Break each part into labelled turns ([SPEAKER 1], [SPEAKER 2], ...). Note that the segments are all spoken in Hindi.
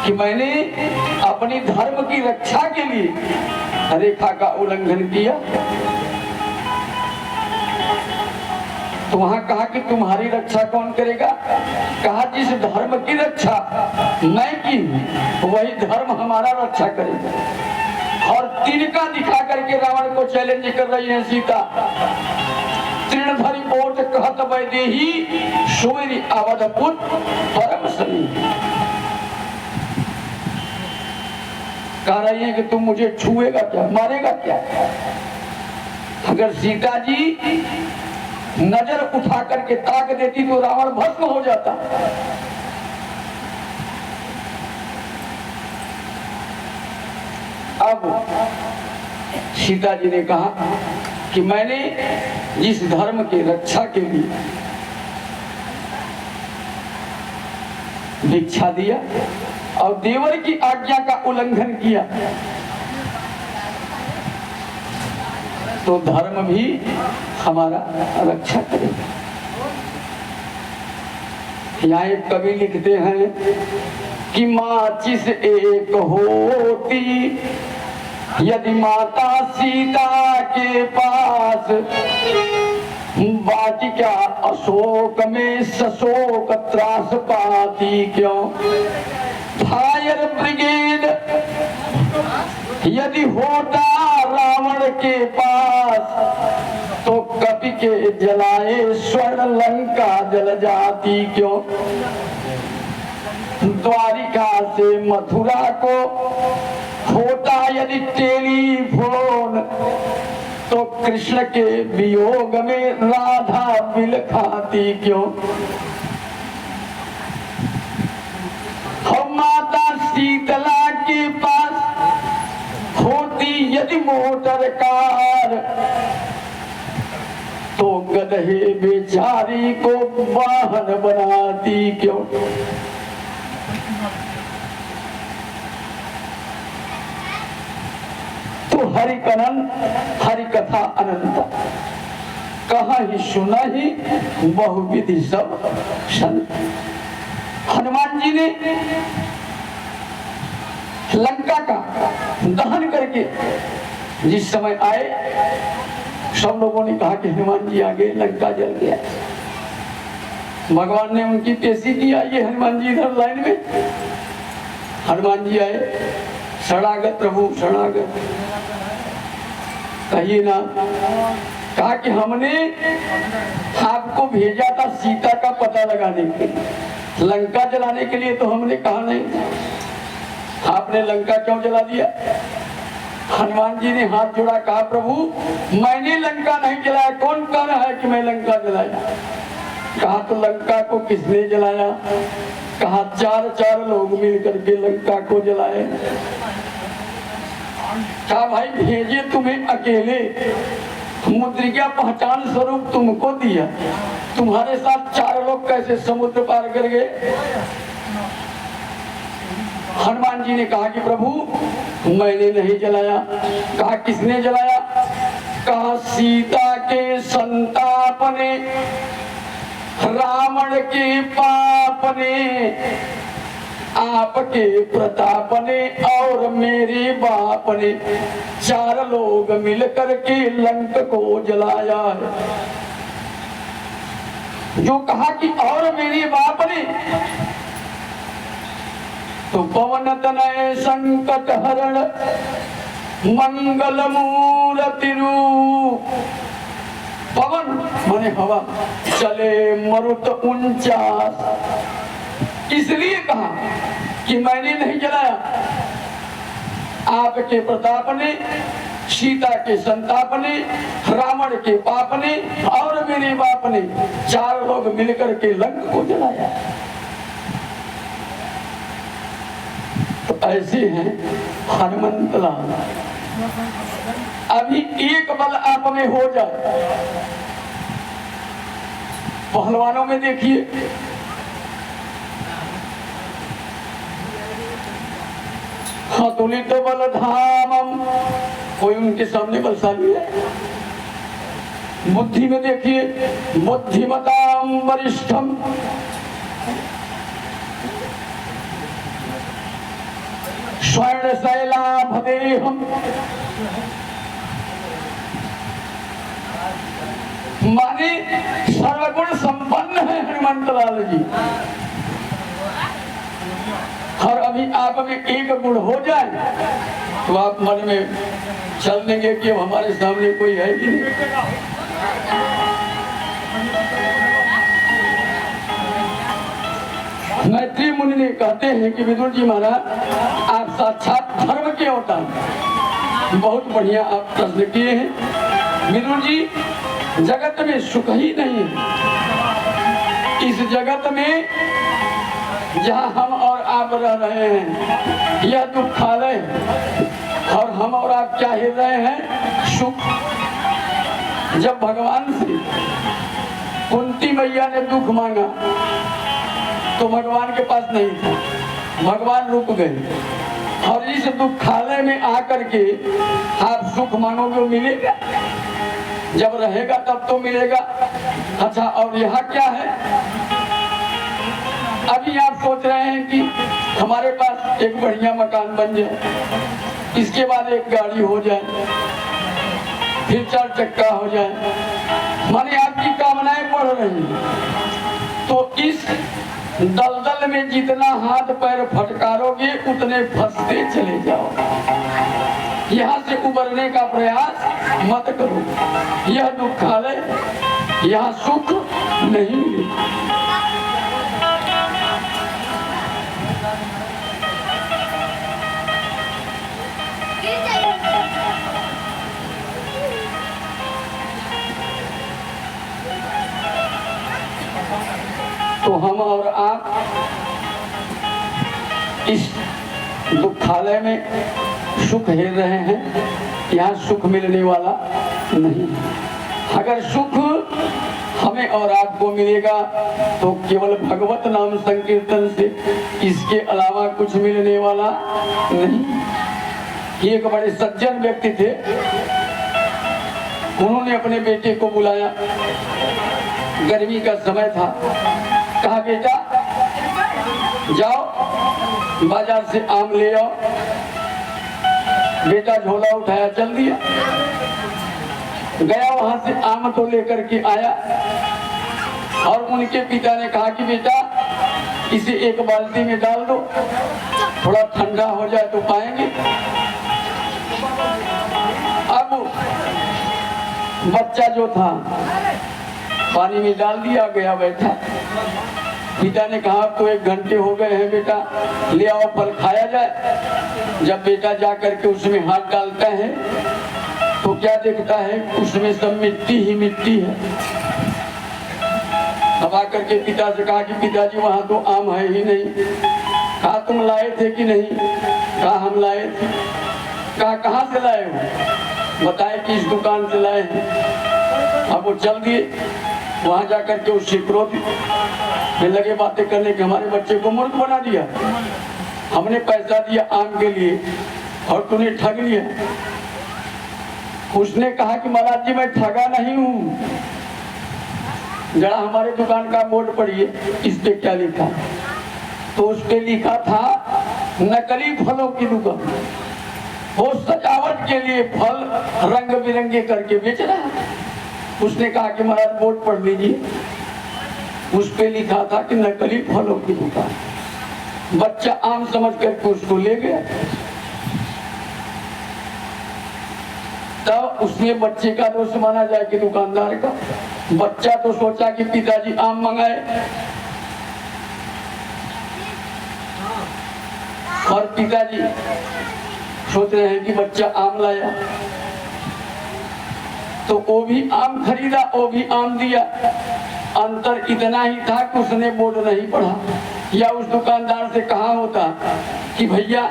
[SPEAKER 1] कि मैंने अपनी धर्म की रक्षा के लिए रेखा का उल्लंघन किया। तो वहां कहा कि तुम्हारी रक्षा कौन करेगा? कहा जिस धर्म की रक्षा मैं की वही धर्म हमारा रक्षा करेगा। और तिनका दिखा करके रावण को चैलेंज कर रही है सीता। तृणधरी ओट कहत वैदेही सुमेरी अवधपुत परम सनी। कह रही है कि तुम मुझे छुएगा क्या, मारेगा क्या? अगर सीता जी नजर उठा करके ताक देती तो रावण भस्म हो जाता। अब सीता जी ने कहा कि मैंने जिस धर्म की रक्षा के लिए भिक्षा दिया और देवर की आज्ञा का उल्लंघन किया तो धर्म भी हमारा रक्षा करेगा। यहाँ एक कवि लिखते हैं कि माचिस एक होती यदि माता सीता के पास, बाकी क्या अशोक में सशोक त्रास पाती क्यों। फायर ब्रिगेड यदि होता रावण के पास तो कपि के जलाए स्वर्ण लंका जल जाती क्यों। द्वारिका से मथुरा को होता यदि टेलीफोन तो कृष्ण के वियोग में राधा बिलखाती क्यों। हम माता शीतला के पास होती यदि मोटर कार तो गधे बेचारी को वाहन बनाती क्यों। तो हरि कनन हरि कथा अनंत कहा ही सुना ही बहुविधि सब संत। हनुमान जी ने लंका का दहन करके जिस समय आए सब लोगों ने कहा कि हनुमान जी आ गए, लंका जल गया। भगवान ने उनकी पेशी की, आइए हनुमान जी इधर लाइन में। हनुमान जी आए, शरणागत प्रभु शरणागत। कहिए ना। कहा कि हमने आपको भेजा था सीता का पता लगाने के लिए, लंका जलाने के लिए तो हमने कहा नहीं, आपने लंका क्यों जला दिया। हनुमान जी ने हाथ जोड़ा, कहा प्रभु मैंने लंका नहीं जलाया, कौन कह रहा है कि मैं लंका जलाया। कहा तो लंका को किसने जलाया। कहा चार लोग मिलकर के लंका को जलाए। कहा भाई भेजे तुम्हें अकेले, मुद्रिका पहचान स्वरूप तुमको दिया, तुम्हारे साथ 4 लोग कैसे समुद्र पार कर गए। हनुमान जी ने कहा कि प्रभु मैंने नहीं जलाया। कहा किसने जलाया। कहा सीता के संताप ने, रावण के पाप ने, आपके प्रताप ने और मेरे बाप ने 4 लोग मिलकर के लंक को जलाया है। जो कहा कि और मेरे बाप ने, तो पवन तनय संकट हरण मंगल मूर्ति रूप। पवन माने हवा, चले मरुत 49। इसलिए कहा कि मैंने नहीं जलाया, आपके प्रताप ने, सीता के संताप ने, रावण के पाप ने और मेरे बाप ने 4 लोग मिलकर के लंक को जलाया। तो ऐसे हैं हनुमंत लाल। अभी एक बल आप में हो जाए। पहलवानों में देखिए, तुलित बल धामम, कोई उनके सामने बलशाली है। बुद्धि में देखिए, बुद्धिमताम वरिष्ठम, स्वर्ण शैलाभदेहम्, माने सर्वगुण संपन्न है हनुमंत लाल जी। और अभी आप में एक गुण हो जाए तो आप मन में चल देंगे कि अब हमारे सामने कोई है ही नहीं। मैत्री मुनि ने कहते हैं कि विदुर जी महाराज आप साक्षात धर्म के अवतार। बहुत बढ़िया आप प्रश्न किए हैं विदुर जी। जगत में सुख ही नहीं है। इस जगत में जहाँ हम और आप रह रहे हैं यह दुखालय है, और हम और आप क्या ही रहे हैं सुख। जब भगवान से कुंती मैया ने दुख मांगा तो भगवान के पास नहीं था, भगवान रुक गए। और इस दुखालय में आकर के आप सुख मांगोगे मिलेगा, जब रहेगा तब तो मिलेगा। अच्छा, और यहाँ क्या है? अभी आप सोच रहे हैं कि हमारे पास एक बढ़िया मकान बन जाए, इसके बाद एक गाड़ी हो जाए, फिर 4 चक्का हो जाए, माने आपकी कामनाएं बढ़ रही हैं। तो इस दलदल में जितना हाथ पैर फटकारोगे उतने फंसते चले जाओ। यहाँ से उबरने का प्रयास मत करो। यह दुखालय, यहाँ सुख नहीं मिलेगा। तो हम और आप इस दुखालय में सुख हेर रहे हैं, यहाँ सुख मिलने वाला नहीं। अगर सुख हमें और आपको मिलेगा तो केवल भगवत नाम संकीर्तन से, इसके अलावा कुछ मिलने वाला नहीं। एक बड़े सज्जन व्यक्ति थे, उन्होंने अपने बेटे को बुलाया, गर्मी का समय था, कहा बेटा जाओ बाजार से आम ले आओ। बेटा झोला उठाया चल दिया, गया वहां से आम तो लेकर के आया। और उनके पिता ने कहा कि बेटा इसे एक बाल्टी में डाल दो, थोड़ा ठंडा हो जाए तो पाएंगे। अब बच्चा जो था पानी में डाल दिया, गया बैठा। पिता ने कहा अब तो 1 घंटे हो गए हैं बेटा, ले आओ फल खाया जाए। जब बेटा जा करके उसमें हाथ डालता है तो क्या देखता है, उसमें सब मिट्टी ही मिट्टी है। अब आकर के पिता से कहा कि पिताजी वहां तो आम है ही नहीं। कहा तुम लाए थे कि नहीं? कहा हम लाए थे। कहा कहाँ से लाए हो? बताए कि इस दुकान से लाए हैं। अब वो चल दिए, वहां जाकर के उससे क्रोध में लगे बातें करने के, हमारे बच्चे को मूर्ख बना दिया, हमने पैसा दिया आम के लिए और तूने ठग लिया। उसने कहा कि महाराज जी मैं ठगा नहीं हूँ, जरा हमारे दुकान का बोर्ड पढ़िए, इस पे क्या लिखा। तो उस पे लिखा था नकली फलों की दुकान। वो सजावट के लिए फल रंग बिरंगे करके बेच रहा है। उसने कहा कि महाराज बोर्ड पढ़ लीजिए, उस पे लिखा था कि नकली फलों की दुकान। बच्चा आम समझ करके उसको ले गया। तब उसमें बच्चे का दोष माना जाए कि दुकानदार का? बच्चा तो सोचा कि पिताजी आम मंगाए और पिताजी सोच रहे हैं कि बच्चा आम लाया, तो वो भी आम खरीदा, वो भी आम दिया। अंतर इतना ही था कि उसने बोर्ड नहीं पढ़ा, या उस दुकानदार से कहा होता कि भैया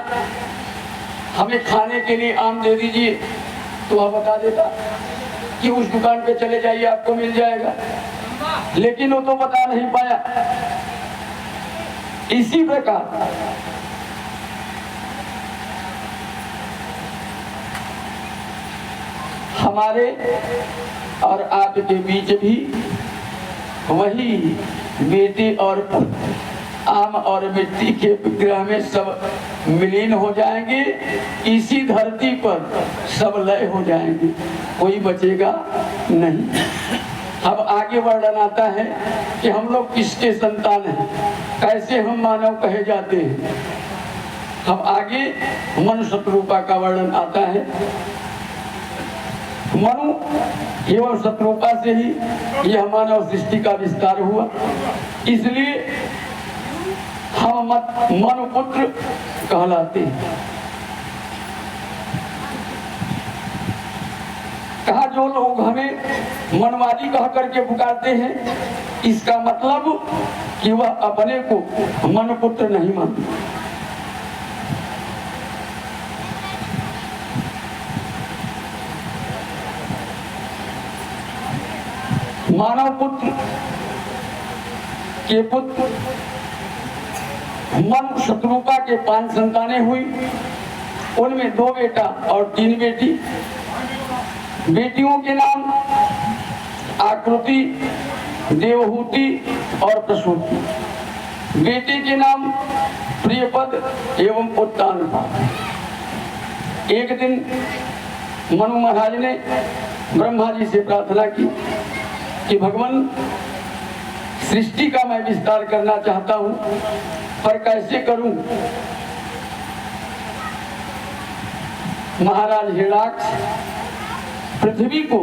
[SPEAKER 1] हमें खाने के लिए आम दे दीजिए, तो वह बता देता कि उस दुकान पे चले जाइए आपको मिल जाएगा। लेकिन वो तो बता नहीं पाया। इसी प्रकार हमारे और आपके बीच भी वही बेटे और पुत्र आम और मिट्टी के विग्रह में सब विलीन हो जाएंगे, इसी धरती पर सब लय हो जाएंगे, कोई बचेगा नहीं। अब आगे वर्णन आता है कि हम लोग किसके संतान हैं, कैसे हम मानव कहे जाते हैं। अब आगे मनु शत्रुपा का वर्णन आता है। मनु एवं शत्रुपा से ही यह मानव सृष्टि का विस्तार हुआ, इसलिए हम मनु पुत्र कहलाते हैं। कहा जो लोग हमें मनवादी कह करके पुकारते हैं, इसका मतलब कि वह अपने को मनुपुत्र नहीं मानते। मानव पुत्र के पुत्र मनु शत्रुपा के 5 संतानें हुई, उनमें 2 बेटा और 3 बेटी। बेटियों के नाम आकृति, देवहूति और प्रसूति। बेटे के नाम प्रियपद एवं उत्तानपाद। एक दिन मनु महाराज ने ब्रह्मा जी से प्रार्थना की कि भगवान, सृष्टि का मैं विस्तार करना चाहता हूं, पर कैसे करूं। महाराज हिरण्याक्ष पृथ्वी को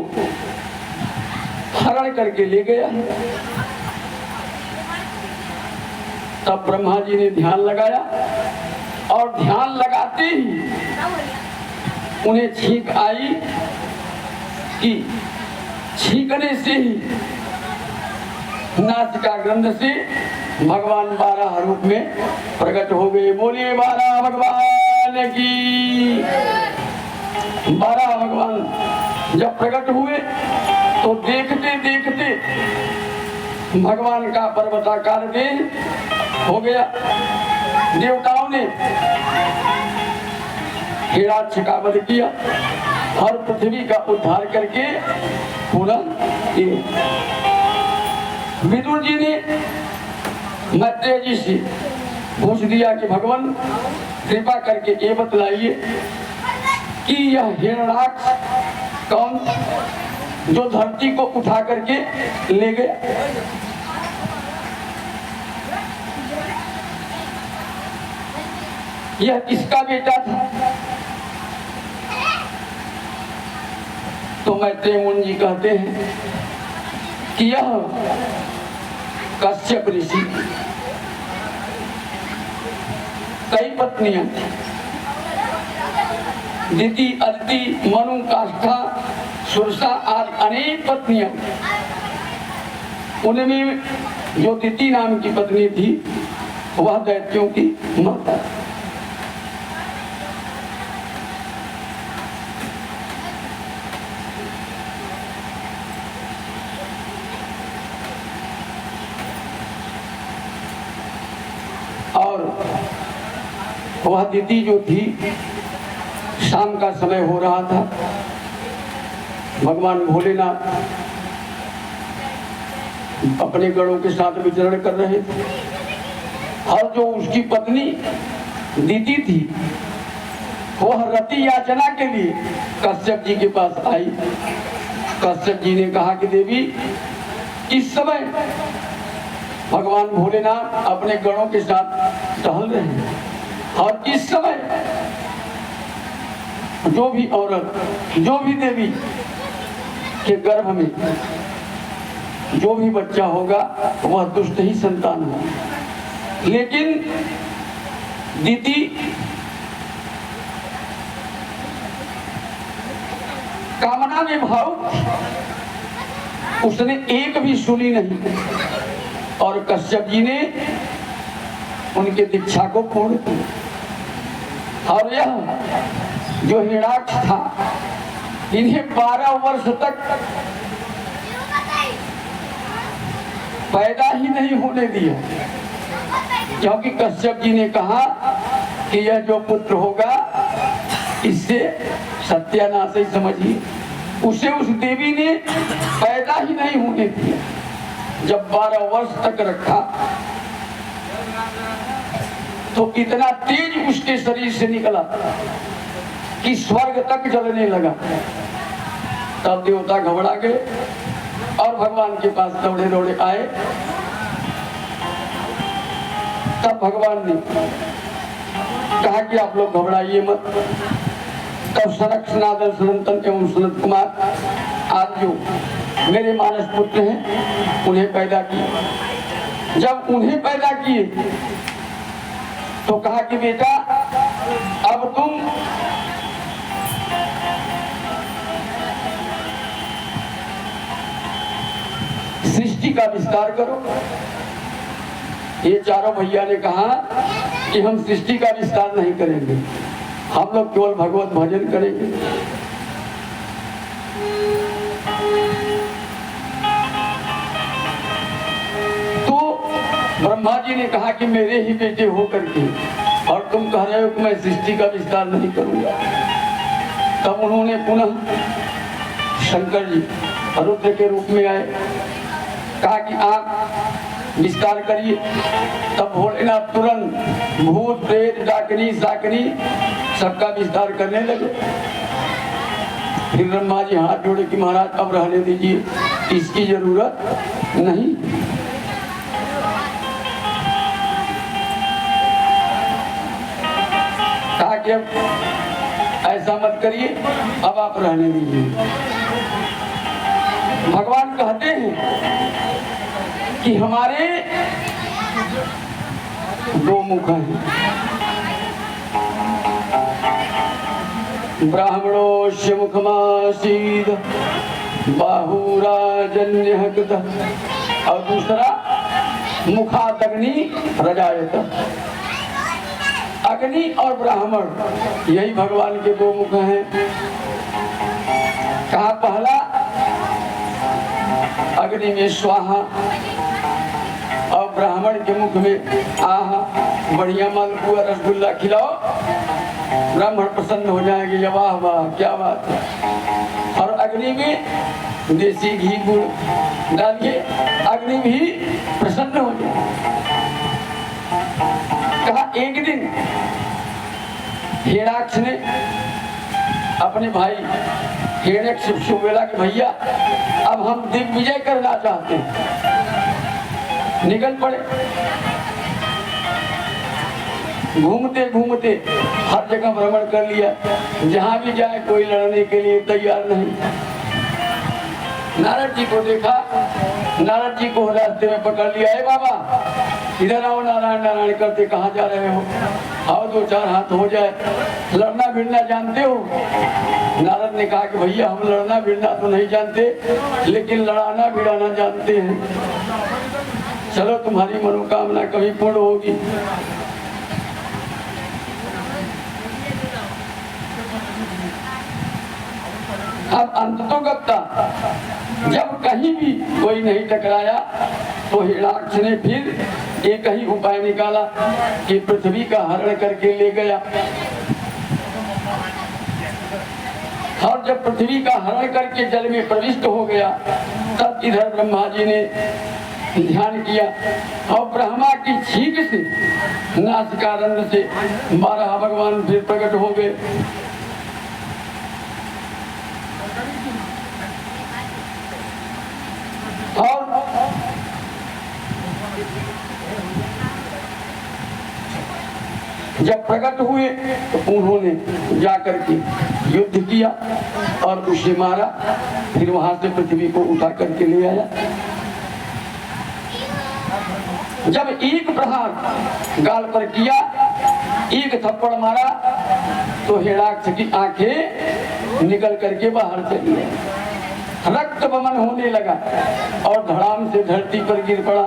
[SPEAKER 1] हरण करके ले गया। तब ब्रह्मा जी ने ध्यान लगाया और ध्यान लगाते ही उन्हें छींक आई कि छींकने से ही नासिका ग्रंथ से भगवान 12 रूप में प्रकट हो गए। बोलिए 12 भगवान की। 12 भगवान जब प्रकट हुए तो देखते देखते भगवान का पर्वताकार देह हो गया। देवताओं ने हिरण्याक्ष का वध किया और पृथ्वी का उद्धार करके पुनः विदुर जी ने मैत्रेय जी से पूछ दिया कि भगवान कृपा करके ये बतलाइए कि यह हिरण्याक्ष कौन जो धरती को उठा करके ले गया। यह किसका बेटा था। तो मैत्रेय मुनि जी कहते हैं कि यह कश्यप ऋषि कई पत्नियां, दिति, अदिति, मनु, काष्ठा, सुरसा आदि अनेक पत्नियां। उनमें जो दिति नाम की पत्नी थी वह दैत्यों की माता। और वह दिति जो थी, शाम का समय हो रहा था, भगवान भोलेनाथ अपने गणों के साथ विचरण कर रहे थे और जो उसकी पत्नी दिति थी वह रति याचना के लिए कश्यप जी के पास आई। कश्यप जी ने कहा कि देवी, इस समय भगवान भोलेनाथ अपने गणों के साथ टहल रहे हैं और इस समय जो भी औरत, जो भी देवी के गर्भ में जो भी बच्चा होगा वह दुष्ट ही संतान होगा। लेकिन दिति कामना में भावुक, उसने एक भी सुनी नहीं और कश्यप जी ने उनके दीक्षा को पूर्ण किया। और यह जो हिरण्याक्ष था, इन्हें 12 वर्ष तक पैदा ही नहीं होने दिया, क्योंकि कश्यप जी ने कहा कि यह जो पुत्र होगा इससे सत्यानाश ही समझिए। उसे उस देवी ने पैदा ही नहीं होने दिया। जब 12 वर्ष तक रखा तो इतना तेज उसके शरीर से निकला कि स्वर्ग तक जलने लगा। तब देवता घबरा गए और भगवान के पास दौड़े दौड़े आए। तब भगवान ने कहा कि आप लोग घबराइए मत। तब सनक सनातन सनातन एवं सनत कुमार आज जो मेरे मानस पुत्र हैं उन्हें पैदा किए। जब उन्हें पैदा किए तो कहा कि बेटा अब तुम सृष्टि का विस्तार करो। ये चारों भैया ने कहा कि हम सृष्टि का विस्तार नहीं करेंगे, हम लोग केवल भगवत भजन करेंगे। तो ब्रह्मा जी ने कहा कि मेरे ही बेटे हो करके और तुम कह रहे हो कि मैं सृष्टि का विस्तार नहीं करूंगा। तब उन्होंने पुनः शंकर जी रुद्र के रूप में आए, कहा कि आप विस्तार करिए। तब भोलेनाथ तुरंत भूत प्रेत डाकनी साकनी सबका विस्तार करने लगे। फिर ब्रह्मा जी हाथ जोड़े कि महाराज अब रहने दीजिए, इसकी जरूरत नहीं। कहा कि अब ऐसा मत करिए, अब आप रहने दीजिए। भगवान कहते हैं कि हमारे दो मुख हैं, ब्राह्मणोस्य मुखमासीद बाहुराजन्यः कृतः और दूसरा मुखादग्नि रजायत। अग्नि और ब्राह्मण यही भगवान के दो मुख हैं। कहा पहला अग्नि में स्वाहा और ब्राह्मण के मुख में आहा। बढ़िया मालपुआ रसगुल्ला खिलाओ, ब्राह्मण प्रसन्न हो जाएंगे, वाह वाह क्या बात है। और अग्नि में देसी घी गुड़ डालिए, अग्नि भी प्रसन्न हो जाए। कहा एक दिन हिरण्याक्ष ने अपने भाई हिरण्यक्ष से बोला कि भैया अब हम दिग्विजय करना चाहते हैं। निकल पड़े, घूमते घूमते हर जगह भ्रमण कर लिया, जहां भी जाए कोई लड़ने के लिए तैयार नहीं। नारद जी को देखा, नारद जी को रास्ते में पकड़ लिया। है बाबा इधर आओ, नारायण नारायण करते कहाँ जा रहे हो, आओ दो चार हाथ हो जाए, लड़ना भिड़ना जानते हो। नारद ने कहा कि भैया हम लड़ना भिड़ना तो नहीं जानते, लेकिन लड़ाना भिड़ाना जानते हैं। चलो तुम्हारी मनोकामना कभी पूर्ण होगी। अब अंततोगत्ता जब कहीं भी कोई नहीं टकराया तो हिरण्याक्ष ने फिर एक ही उपाय निकाला कि पृथ्वी का हरण करके ले गया। और जब पृथ्वी का हरण करके जल में प्रविष्ट हो गया तब इधर ब्रह्मा जी ने ध्यान किया और ब्रह्मा की छींक से नासिकारंध्र से 12 भगवान फिर प्रकट हो गए। और जब प्रकट हुए तो उन्होंने जाकर के युद्ध किया और उसे मारा, फिर वहां से पृथ्वी को उठा करके ले आया। जब एक प्रहार गाल पर किया, एक थप्पड़ मारा तो हिरण्याक्ष की आंखें निकल करके बाहर चली गई। रक्त बमन होने लगा और धड़ाम से धरती पर गिर पड़ा।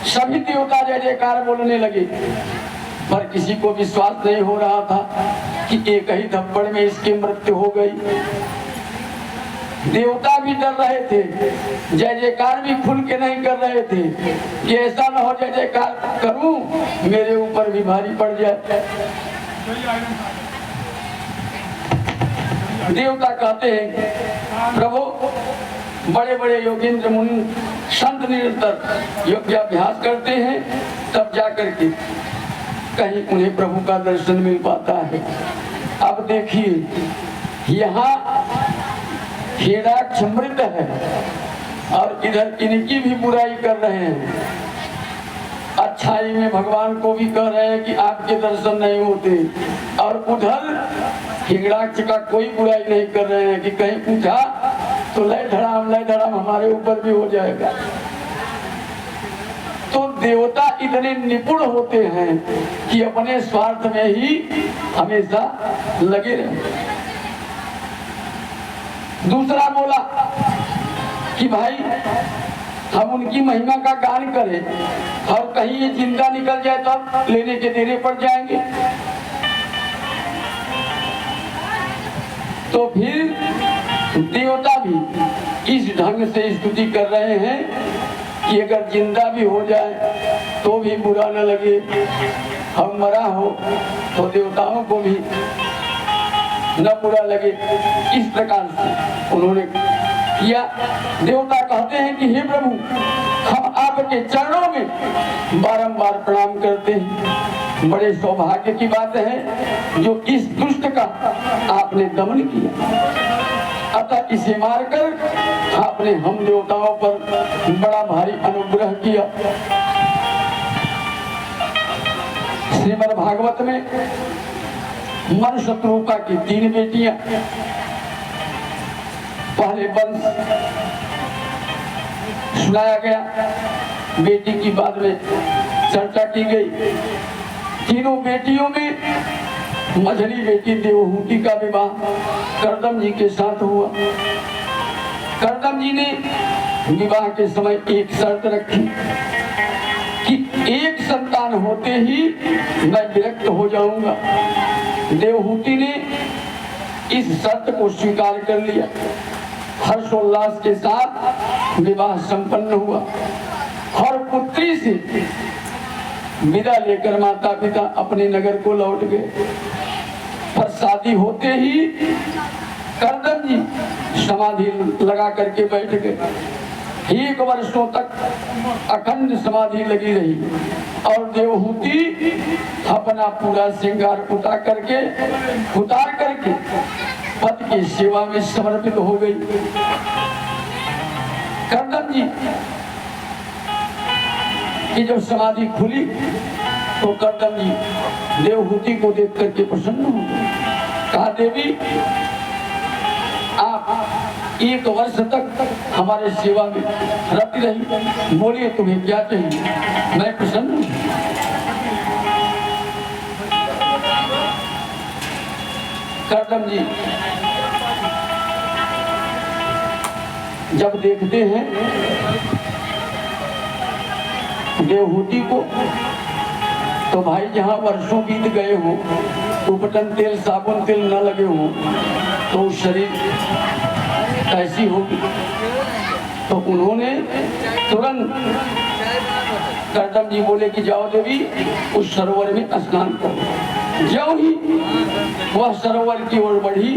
[SPEAKER 1] सभी देवता जय जयकार बोलने लगे, पर किसी को विश्वास नहीं हो रहा था कि एक ही थप्पड़ में इसकी मृत्यु हो गई। देवता भी डर रहे थे, जय जयकार भी खुल के नहीं कर रहे थे कि ऐसा न हो जय जयकार करूं मेरे ऊपर भी भारी पड़ जाए। देवता कहते हैं प्रभु बड़े बड़े योगेंद्र मुनि संत निरंतर योग्याभ्यास करते हैं, तब जाकर के कहीं उन्हें प्रभु का दर्शन मिल पाता है। अब देखिए यहाँ हिरण्याक्ष मृत है और इधर इनकी भी बुराई कर रहे हैं। अच्छाई में भगवान को भी कह रहे हैं कि आपके दर्शन नहीं होते, और उधर हिरण्याक्ष का कोई बुराई नहीं कर रहे हैं कि कहीं पूछा तो लय धड़ाम हमारे ऊपर भी हो जाएगा। तो देवता इतने निपुण होते हैं कि अपने स्वार्थ में ही हमेशा लगे रहे। दूसरा बोला कि भाई हम उनकी महिमा का गान करें और कहीं ये जिंदा निकल जाए तो लेने के देने पड़ जाएंगे। तो फिर देवता भी इस ढंग से स्तुति कर रहे हैं कि अगर जिंदा भी हो जाए तो भी बुरा न लगे, हम मरा हो तो देवताओं को भी न बुरा लगे। इस प्रकार से उन्होंने किया। देवता कहते हैं कि हे प्रभु, हम आपके चरणों में बारंबार प्रणाम करते हैं। बड़े सौभाग्य की बात है जो इस दुष्ट का आपने दमन किया, अतः इसे मारकर आपने हम देवताओं पर बड़ा भारी अनुग्रह किया। श्रीमद् भागवत में मन शत्रुपा की 3 बेटियां, पहले वंश सुनाया गया, बेटी की बाद में चर्चा की गई। तीनों बेटियों में मझली बेटी देवहूति का विवाह करदम जी के साथ हुआ। करदम जी ने विवाह के समय एक शर्त रखी कि एक संतान होते ही मैं विरक्त हो जाऊंगा। देवहूति ने इस शर्त को स्वीकार कर लिया। हर्षोल्लास के साथ विवाह संपन्न हुआ और पुत्री से विदा लेकर माता पिता अपने नगर को लौट गए। पर शादी होते ही करदम जी समाधि लगा करके बैठ गए। 1 वर्षों तक अखंड समाधि लगी रही और देवहूति अपना पूरा श्रृंगार उतार करके पति की सेवा में समर्पित हो गई। करदम जी की जब समाधि खुली तो करदम जी देवहूति को देख करके प्रसन्न हो गए। कहा, देवी आप 1 वर्ष तक हमारे सेवा में रति रही, बोलिए तुम्हें क्या चाहिए, मैं प्रसन्न हूं। करदम जी जब देखते हैं देवहूति को तो भाई जहां वर्षों बीत गए हो, उपटन तेल साबुन तेल न लगे हो तो शरीर कैसी होगी। तो उन्होंने तुरंत करदम जी बोले कि जाओ देवी उस सरोवर में स्नान करो। ज्यों ही वह सरोवर की ओर बढ़ी,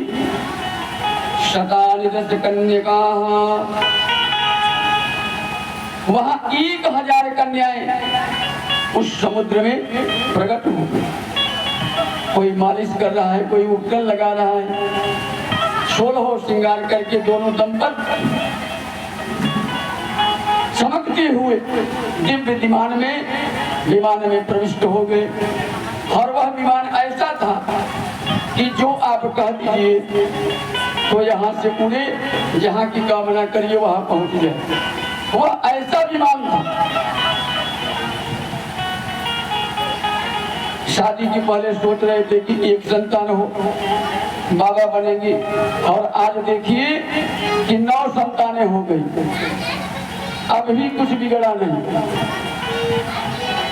[SPEAKER 1] शतानि दश कन्यका, वहां 1000 कन्याएं उस समुद्र में प्रकट हो गई। कोई मालिश कर रहा है, कोई उपटन लगा रहा है। 16 श्रृंगार करके दोनों दंपत्ति चमकते हुए दिव्य विमान में प्रविष्ट हो गए। और वह विमान ऐसा था कि जो आप कह दीजिए तो यहाँ से उड़े, जहाँ की कामना करिए वहां पहुंच जाए। वह ऐसा विमान था। शादी के पहले सोच रहे थे कि एक संतान हो, बाबा बनेंगे, और आज देखिए कि 9 संतानें हो गई। अब भी कुछ बिगड़ा नहीं।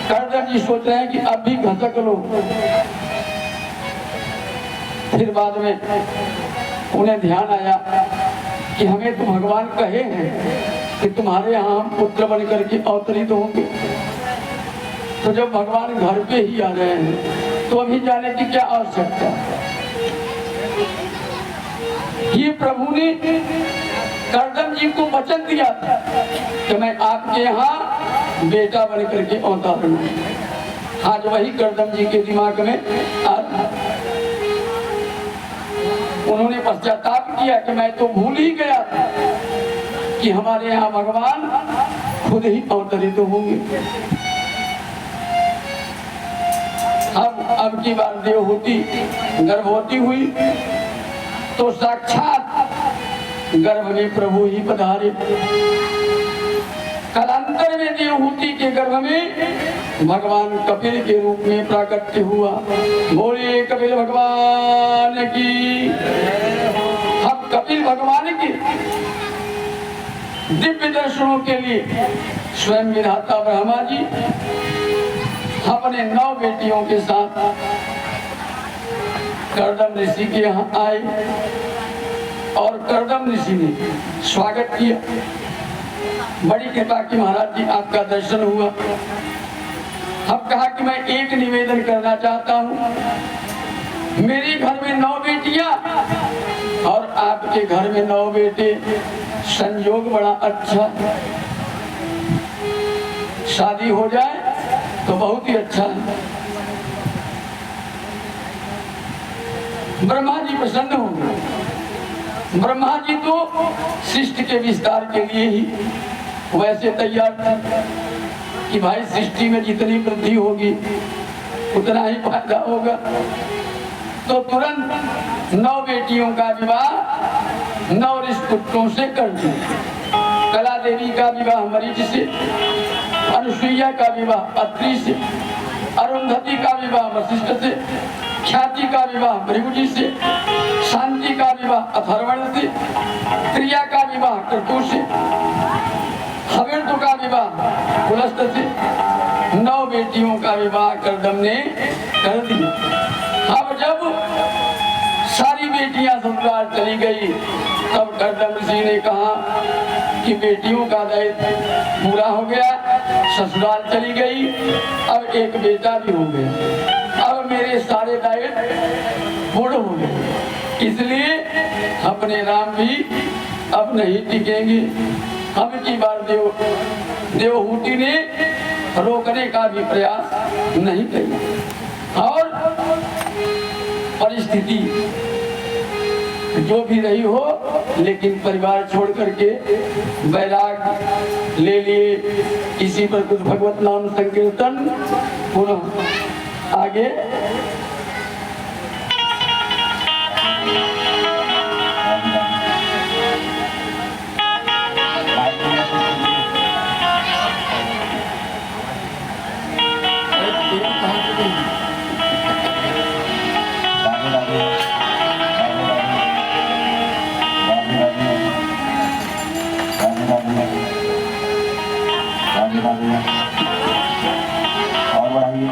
[SPEAKER 1] करदम जी सोच रहे हैं कि अब भी घसक लो। फिर बाद में उन्हें ध्यान आया कि हमें तो भगवान कहे हैं कि तुम्हारे यहाँ हम पुत्र बन करके अवतरित होंगे। तो जब भगवान घर पे ही आ रहे हैं तो अभी जाने की क्या आवश्यकता। ये प्रभु ने करदम जी को वचन दिया था कि मैं आपके यहाँ बेटा बन करके अवतार लूंगा। आज वही करदम जी के दिमाग में आ रहा। उन्होंने पश्चाताप किया कि मैं तो भूल ही गया था कि हमारे यहाँ भगवान खुद ही अवतरित होंगे। अब की बार देवहूति गर्भवती हुई तो साक्षात गर्भ में प्रभु ही पधारे। कालांतर में देवहूति के गर्भ में भगवान कपिल के रूप में प्राकट्य हुआ। बोलिए कपिल भगवान की। हम कपिल भगवान के दिव्य दर्शनों के लिए स्वयं विधाता ब्रह्मा जी अपने 9 बेटियों के साथ करदम ऋषि के यहाँ आए और करदम ऋषि ने स्वागत किया। बड़ी कृपा की महाराज जी आपका दर्शन हुआ। अब कहा कि मैं एक निवेदन करना चाहता हूँ। मेरे घर में 9 बेटियां और आपके घर में 9 बेटे, संयोग बड़ा अच्छा। शादी हो जाए तो बहुत ही अच्छा है। ब्रह्मा जी प्रसन्न हो गए। ब्रह्मा जी तो सृष्टि के विस्तार के लिए ही वैसे तैयार थे कि भाई सृष्टि में जितनी वृद्धि होगी उतना ही फायदा होगा। तो तुरंत 9 बेटियों का विवाह 9 ऋषिपुत्रों से कर दिया। कला देवी का विवाह मरीच से, अनुसुईया का विवाह अत्रि से, अरुंधति का विवाह वशिष्ठ से, ख्याति का विवाह भृगु जी से, शांति का विवाह अथर्वण से, क्रिया का विवाह क्रतु से, हविर्दु का विवाह पुलस्त से। 9 बेटियों का विवाह करदम ने कर दिया। अब जब सारी बेटियां ससुराल चली गई तब करदम ऋषि ने कहा कि बेटियों का दायित्व पूरा हो गया, ससुराल चली गई, अब एक बेटा भी हो गया। अब मेरे सारे दायित्व पूर्ण हो गए, इसलिए अपने राम भी अब नहीं टिकेंगे। अब की बार देवहूति ने रोकने का भी प्रयास नहीं किया और परिस्थिति जो भी रही हो, लेकिन परिवार छोड़ करके बैराग ले लिए। इसी पर कुछ भगवत नाम संकीर्तन पुनः आगे।
[SPEAKER 2] और बढ़ाइए।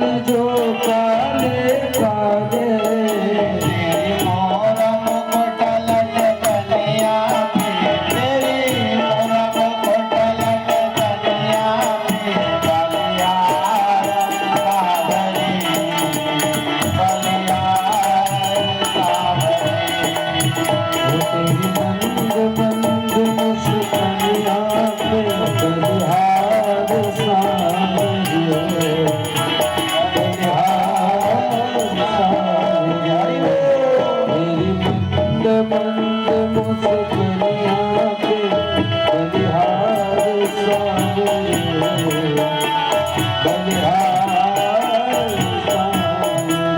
[SPEAKER 2] जो काले काले
[SPEAKER 3] मोर मुकुट लट बलिया पे तेरी मोर मुकुट लट बलिया पे बलिया सावरी बलिया सावरी
[SPEAKER 2] मंद मंद मुस्कानिया पे बलिहार सावरियो मंद मुस्कानिया पे बलिहार सावरियो बलिहार सावरियो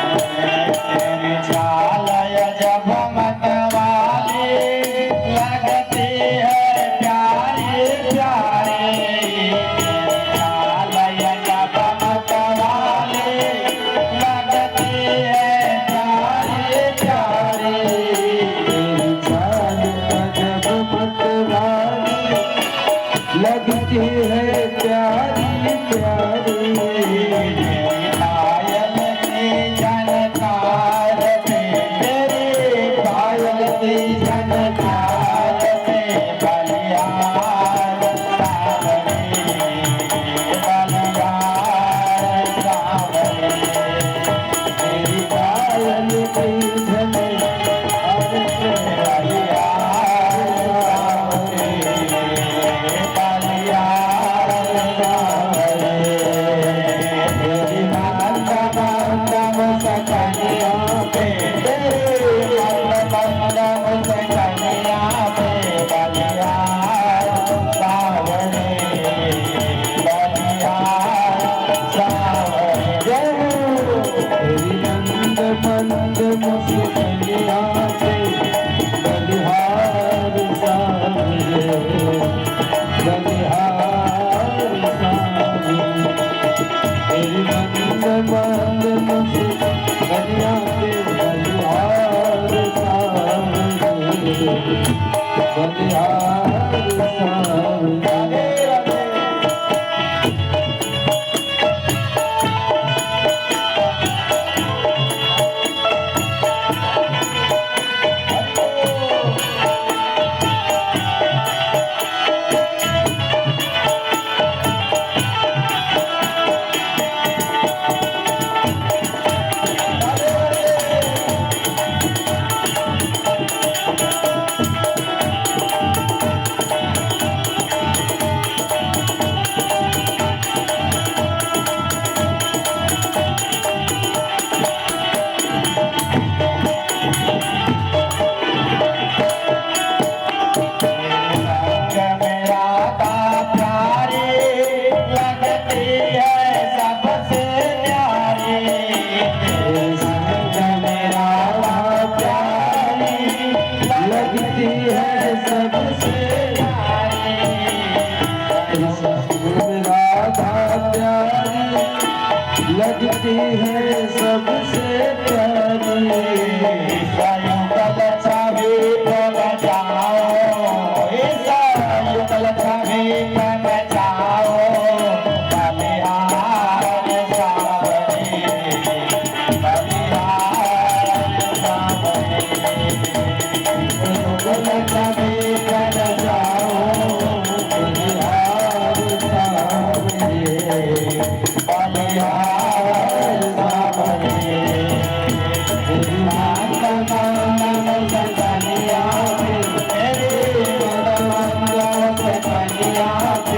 [SPEAKER 3] तेरी चालय जब मतवाली लगती है प्यारी प्यारी चालय जब मतवाली लगती है प्यारी प्यारी
[SPEAKER 2] तेरी चाल अजब मतवाली लगती है प्यारी प्यारी
[SPEAKER 3] पायल की झनकार में तेरी पायल की झनकार में बलियार सावरी बलियार सावरी
[SPEAKER 2] तेरी पायल की झनकार से
[SPEAKER 3] बलियार सावरी बलियार सावरी तेरी माता माता मुस्कानिया पे तेरी माता मुस्कानिया पे बलियार सावरी बलियार सावरी
[SPEAKER 2] तेरी मंद मंद मुस्कानिया पे बलिहार सावरियो बलिहार सावरियो तेरी मंद मंद मुस्कानिया पे बलिहार सावरियो बलिहार सावरियो लगती है सबसे प्यारी
[SPEAKER 3] युगल छवि बन जाओ युगल छवि बन जाओ बलिहार सावरी बलिहार सावरी
[SPEAKER 2] युगल छवि बन जाओ बलिहार सावरी
[SPEAKER 3] बलिहार सावरी
[SPEAKER 2] तेरी माता
[SPEAKER 3] मुस्कानिया पे तेरी माता मुस्कानिया पे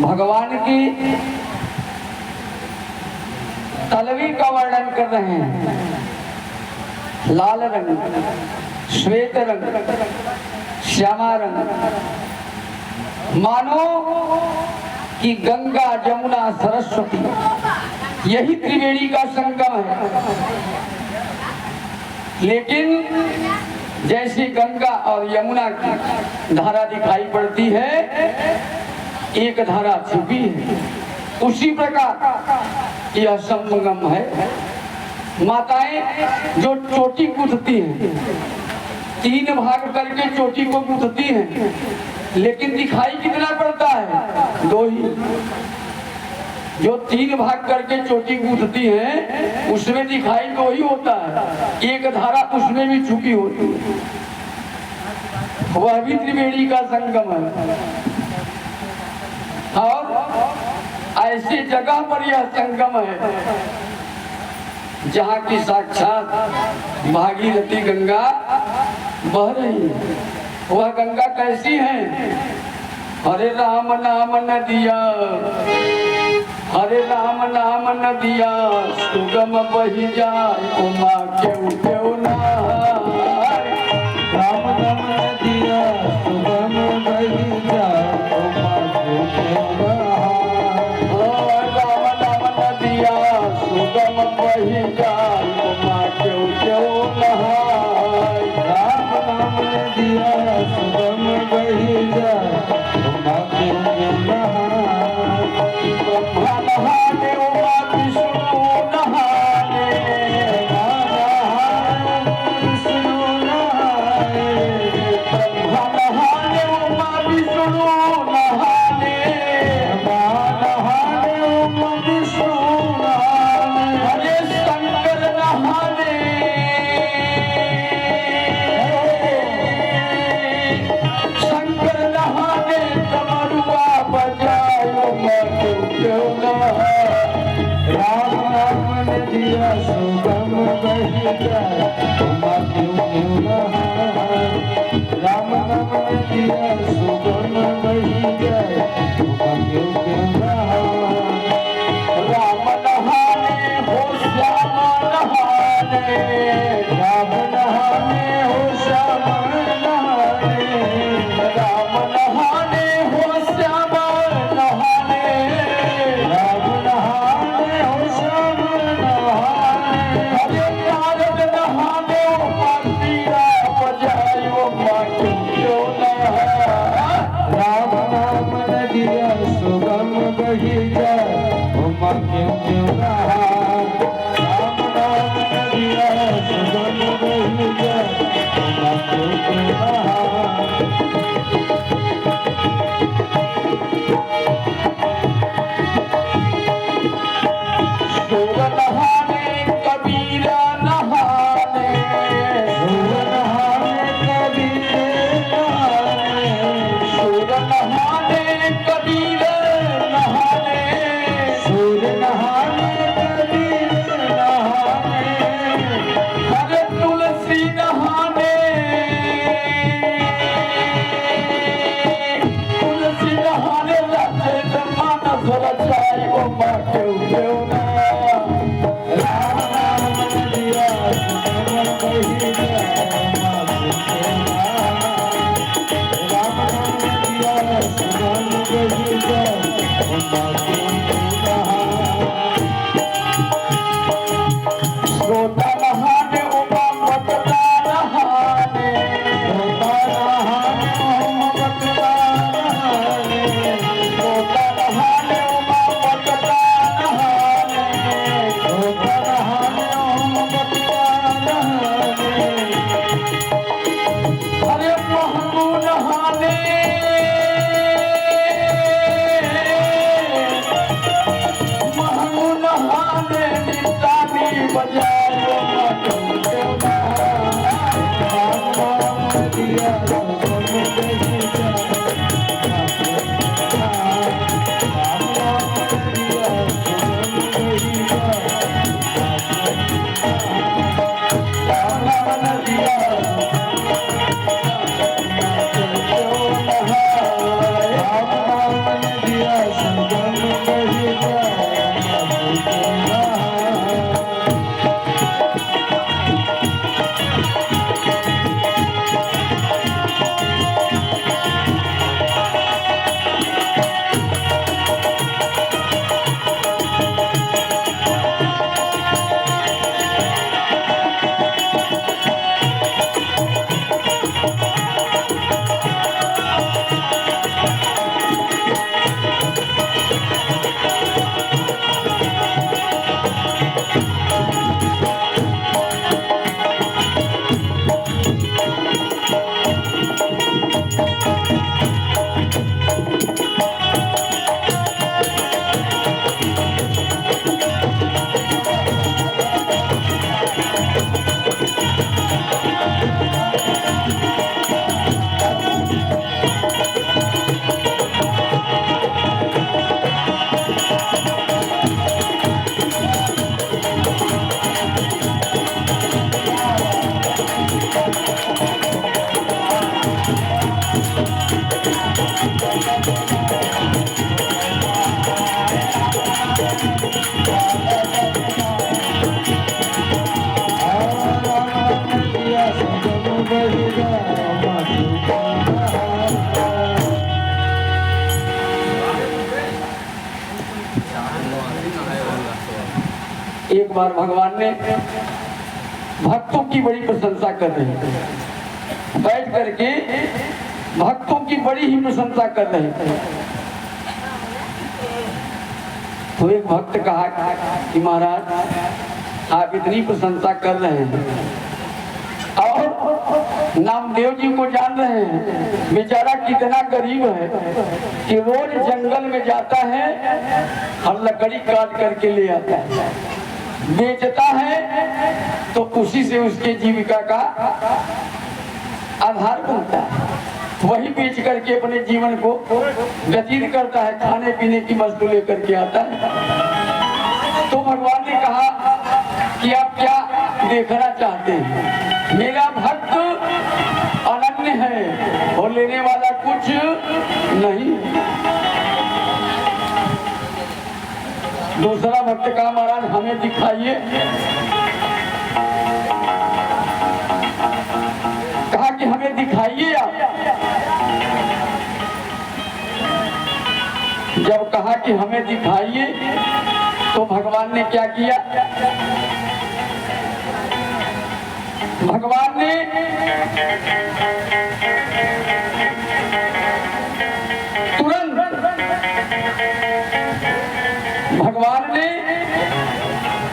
[SPEAKER 1] भगवान की तलवी का वर्णन कर रहे हैं। लाल रंग, श्वेत रंग, श्यामा रंग, मानो कि गंगा जमुना सरस्वती यही त्रिवेणी का संगम है। लेकिन जैसी गंगा और यमुना की धारा दिखाई पड़ती है, एक धारा छिपी है, उसी प्रकार यह संगम है। माताएं जो चोटी गूंथती हैं, 3 भाग करके चोटी को गूंथती हैं, लेकिन दिखाई कितना पड़ता है? 2 ही। जो 3 भाग करके चोटी गूंथती हैं, उसमें दिखाई 2 ही होता है, एक धारा उसमें भी छुपी होती है। वह भी त्रिवेणी का संगम है। और ऐसी जगह पर यह संगम है जहाँ की साक्षात भागीरथी गंगा बह रही है। वह गंगा कैसी है? हरे राम नाम नदिया, हरे राम नाम नदिया, सुगम बही जाए उमा क्यों क्यों नहाए।
[SPEAKER 2] राम नाम नदिया सुगम बही जाए उमा क्यों क्यों नहाए।
[SPEAKER 1] राम नाम नदिया सुगम बही जाए उमा क्यों क्यों नहाए।
[SPEAKER 2] राम नाम नदिया सुगम बही जाए उमा क्यों क्यों नहाए।
[SPEAKER 1] ब्रह्मा नहाने उमा विष्णु नहाने,
[SPEAKER 2] विष्णु नहाए।
[SPEAKER 1] ब्रह्मा नहाने उमा विष्णु नहाने,
[SPEAKER 2] नहाने उमा विष्णु नहाने।
[SPEAKER 1] हरे शंकर नहाने, शंकर नहाने डमरुआ बजाए उमा क्यों क्यों नहाए।
[SPEAKER 2] राम नाम नदिया सुगम बही जाए उमा क्यों क्यों नहाए। राम नाम नदिया सुगम बही जाए उमा क्यों क्यों नहाए।
[SPEAKER 1] राम नहाने हो श्याम नहाने,
[SPEAKER 2] राम नहाने हो श्याम नहाने।
[SPEAKER 1] राम नहाने हो श्याम नहाने,
[SPEAKER 2] राम नहाने हो श्याम नहाने।
[SPEAKER 1] हरे नारद नहाने पीरा बजाए उमा क्यों क्यों नहाए।
[SPEAKER 2] राम नाम नदिया सुगम बही जाए उमा क्यों क्यों नहाए। राम नाम नदिया सुगम बही जाए उमा क्यों क्यों नहाए।
[SPEAKER 1] सूर नहाने कबीरा नहाने,
[SPEAKER 2] सूर नहाने कबीर नहाने।
[SPEAKER 1] सूर नहाने कबीरा नहाने,
[SPEAKER 2] सूर नहाने कबीर नहाने।
[SPEAKER 1] हरे तुलसी नहाने, तुलसी नहाने रचे मानस रचाए उमा क्यों क्यों नहाए।
[SPEAKER 2] राम नाम नदिया सुगम बही जाए उमा क्यों क्यों नहाए। राम नाम नदिया सुगम बही जाए उमा क्यों क्यों नहाए।
[SPEAKER 1] श्रोता नहाने उमा बटला नहाने,
[SPEAKER 2] होता नहाने मोहब्बता नहाने।
[SPEAKER 1] श्रोता नहाने उमा बटला नहाने,
[SPEAKER 2] होता नहाने मोहब्बता नहाने।
[SPEAKER 1] हरे महबू नहाने, महबू नहाने निशानी बजाए उमा क्यों क्यों नहाए।
[SPEAKER 2] राम नाम नदिया सुगम बही जाए उमा क्यों क्यों नहाए। राम नाम नदिया सुगम बही जाए उमा क्यों क्यों नहाए।
[SPEAKER 1] राम नाम नदिया क्यों नहाए।
[SPEAKER 2] राम नाम नदिया बहिरा मधुबाला।
[SPEAKER 1] एक बार भगवान ने भक्तों की बड़ी प्रशंसा कर रहे हैं, बैठ करके भक्तों की बड़ी ही प्रशंसा कर रहे हैं। तो एक भक्त कहा कि महाराज आप इतनी प्रशंसा कर रहे हैं और नामदेव जी को जान रहे हैं, बेचारा कितना गरीब है कि रोज जंगल में जाता है और लकड़ी काट करके ले आता है, बेचता है तो उसी से उसके जीविका का आधार बनता है, वही बेच करके अपने जीवन को व्यतीत करता है, खाने पीने की वस्तु लेकर के आता है। तो भगवान ने कहा कि आप क्या देखना चाहते हैं? मेरा भक्त अनन्य है और लेने वाला कुछ नहीं। दूसरा भक्त कहा महाराज हमें दिखाइए। कहा कि हमें दिखाइए आप। जब कहा कि हमें दिखाइए तो भगवान ने क्या किया? भगवान ने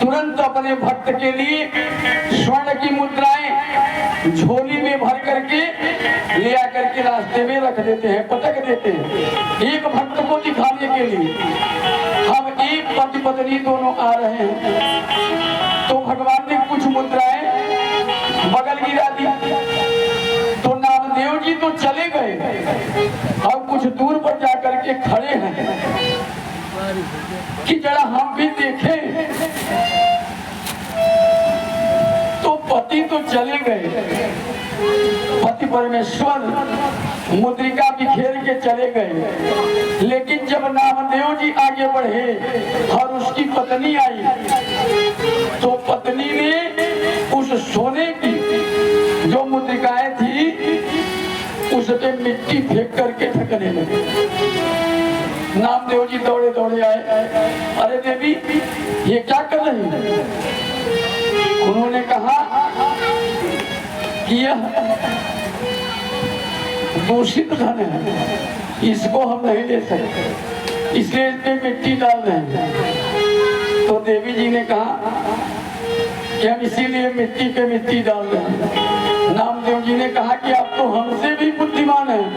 [SPEAKER 1] तुरंत अपने भक्त के लिए स्वर्ण की मुद्राएं झोली में भर करके ले आकर के रास्ते में रख देते हैं, पटक देते हैं, एक भक्त को दिखाने के लिए। हम एक पति पत्नी दोनों आ रहे हैं तो भगवान ने कुछ मुद्राएं बगल गिरा दी, तो नामदेव जी तो चले गए और कुछ दूर पर जाकर के खड़े हैं कि जरा हम भी देखें। तो पति तो चले गए, पति परमेश्वर मुद्रिका बिखेर के चले गए, लेकिन जब नामदेव जी आगे बढ़े और उसकी पत्नी आई तो पत्नी ने उस सोने की जो मुद्रिकाएं थी उस पे मिट्टी फेंक करके ढकने लगे। नामदेव जी दौड़े दौड़े आए, अरे देवी ये क्या कर रही है? उन्होंने कहा कि यह दूषित धन है, इसको हम नहीं ले सकते, इसलिए इस पे मिट्टी डाल रहे हैं। तो देवी जी ने कहा कि हम इसीलिए मिट्टी पे मिट्टी डाल रहे हैं। नामदेव जी ने कहा कि आप तो हमसे भी बुद्धिमान हैं।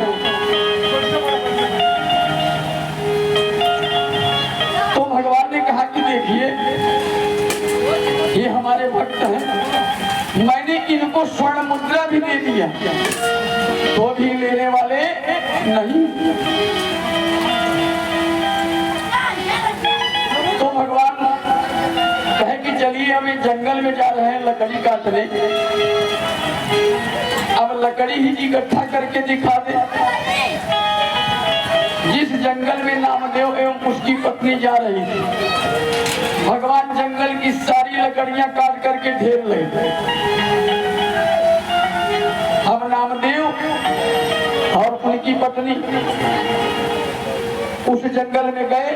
[SPEAKER 1] तो भगवान ने कहा कि देखिए ये हमारे भक्त हैं, मैंने इनको स्वर्ण मुद्रा भी दे दिया तो भी लेने वाले नहीं। तो भगवान कहे कि चलिए अभी जंगल में जा रहे हैं लकड़ी काटने, अब लकड़ी ही इकट्ठा करके दिखा दे। जिस जंगल में नामदेव एवं उसकी पत्नी जा रही थी, भगवान जंगल की सारी लकड़ियां काट करके ढेर ले गए। अब नामदेव और उनकी पत्नी उस जंगल में गए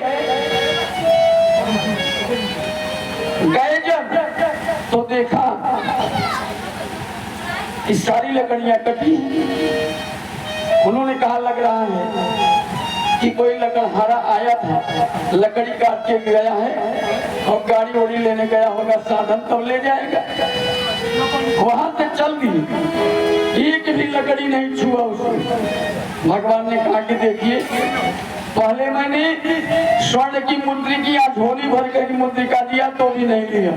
[SPEAKER 1] जब तो देखा कि सारी लकड़ियां कटी। उन्होंने कहा लग रहा है कि कोई लकड़हारा आया था, लकड़ी काट के गया है और गाड़ी ओड़ी लेने गया होगा, साधन तब ले जाएगा। वहां से चल दी, एक भी लकड़ी नहीं छुआ उसने। भगवान ने कहा कि देखिए पहले मैंने स्वर्ण की मुद्री की झोली भर कर की मुद्रिका दिया तो भी नहीं लिया,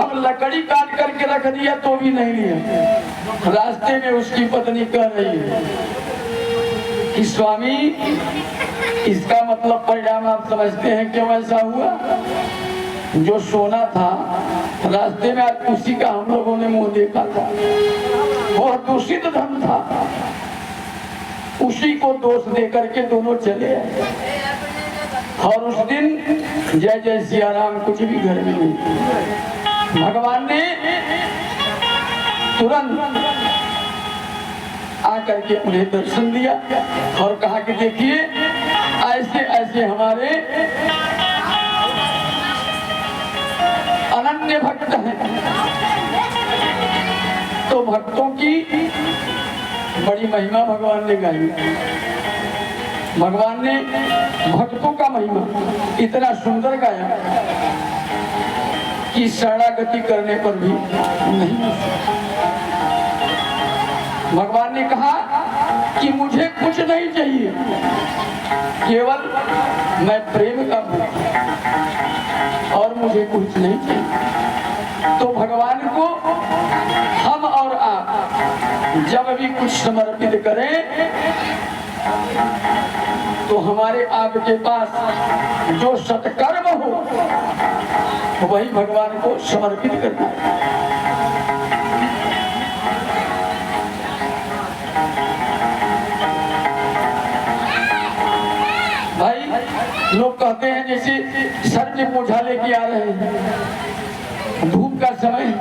[SPEAKER 1] अब लकड़ी काट करके रख दिया तो भी नहीं लिया। रास्ते में उसकी पत्नी कह रही है कि स्वामी इसका मतलब परिणाम आप समझते हैं क्यों ऐसा हुआ? जो सोना था रास्ते में आज उसी का हम लोगों ने मुंह देखा था, वह दूषित धन था, उसी को दोष दे करके दोनों चले आए। और उस दिन जय जय सिया राम कुछ भी घर में नहीं। भगवान ने तुरंत करके उन्हें दर्शन दिया और कहा कि देखिए ऐसे ऐसे हमारे अनन्य भक्त हैं। तो भक्तों की बड़ी महिमा भगवान ने गाई। भगवान ने भक्तों का महिमा इतना सुंदर गाया कि शरणागति करने पर भी नहीं। भगवान ने कहा कि मुझे कुछ नहीं चाहिए, केवल मैं प्रेम का हूँ और मुझे कुछ नहीं चाहिए। तो भगवान को हम और आप जब भी कुछ समर्पित करें तो हमारे आपके पास जो सत्कर्म हो वही भगवान को समर्पित करना है। भाई लोग कहते हैं जैसे सर में बोझा लेके आ रहे हैं, धूप का समय,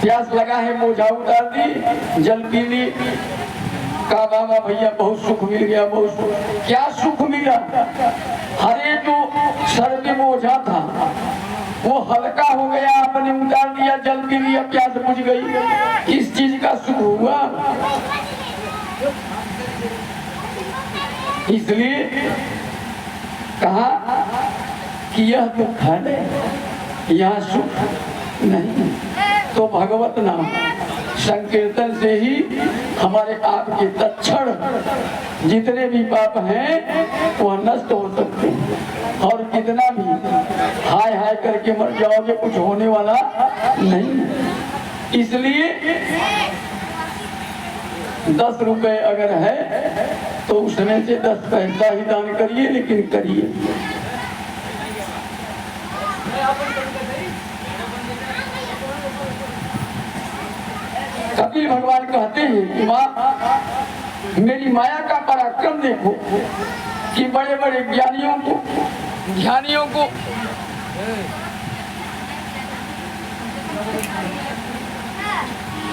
[SPEAKER 1] प्यास लगा है, बोझा उतार दी, जल पी ली, का बाबा भैया बहुत सुख मिल गया, बहुत सुख। क्या सुख मिला? हरे जो सर में बोझा था वो हल्का हो गया, आपने उतार दिया, जल पी लिया, प्यास बुझ गई, इस चीज का सुख हुआ। इसलिए कहा कि यह दुख है, यह सुख नहीं। तो भगवत नाम संकीर्तन से ही हमारे आपके तत्क्षण जितने भी पाप हैं वह नष्ट हो सकते हैं। और कितना भी हाय हाय करके मर जाओगे, कुछ होने वाला नहीं। इसलिए 10 रुपए अगर है तो उसमें से 10 पैसा ही दान करिए, लेकिन करिए। कपिल भगवान कहते हैं कि माँ मेरी माया का पराक्रम देखो कि बड़े बड़े ज्ञानियों को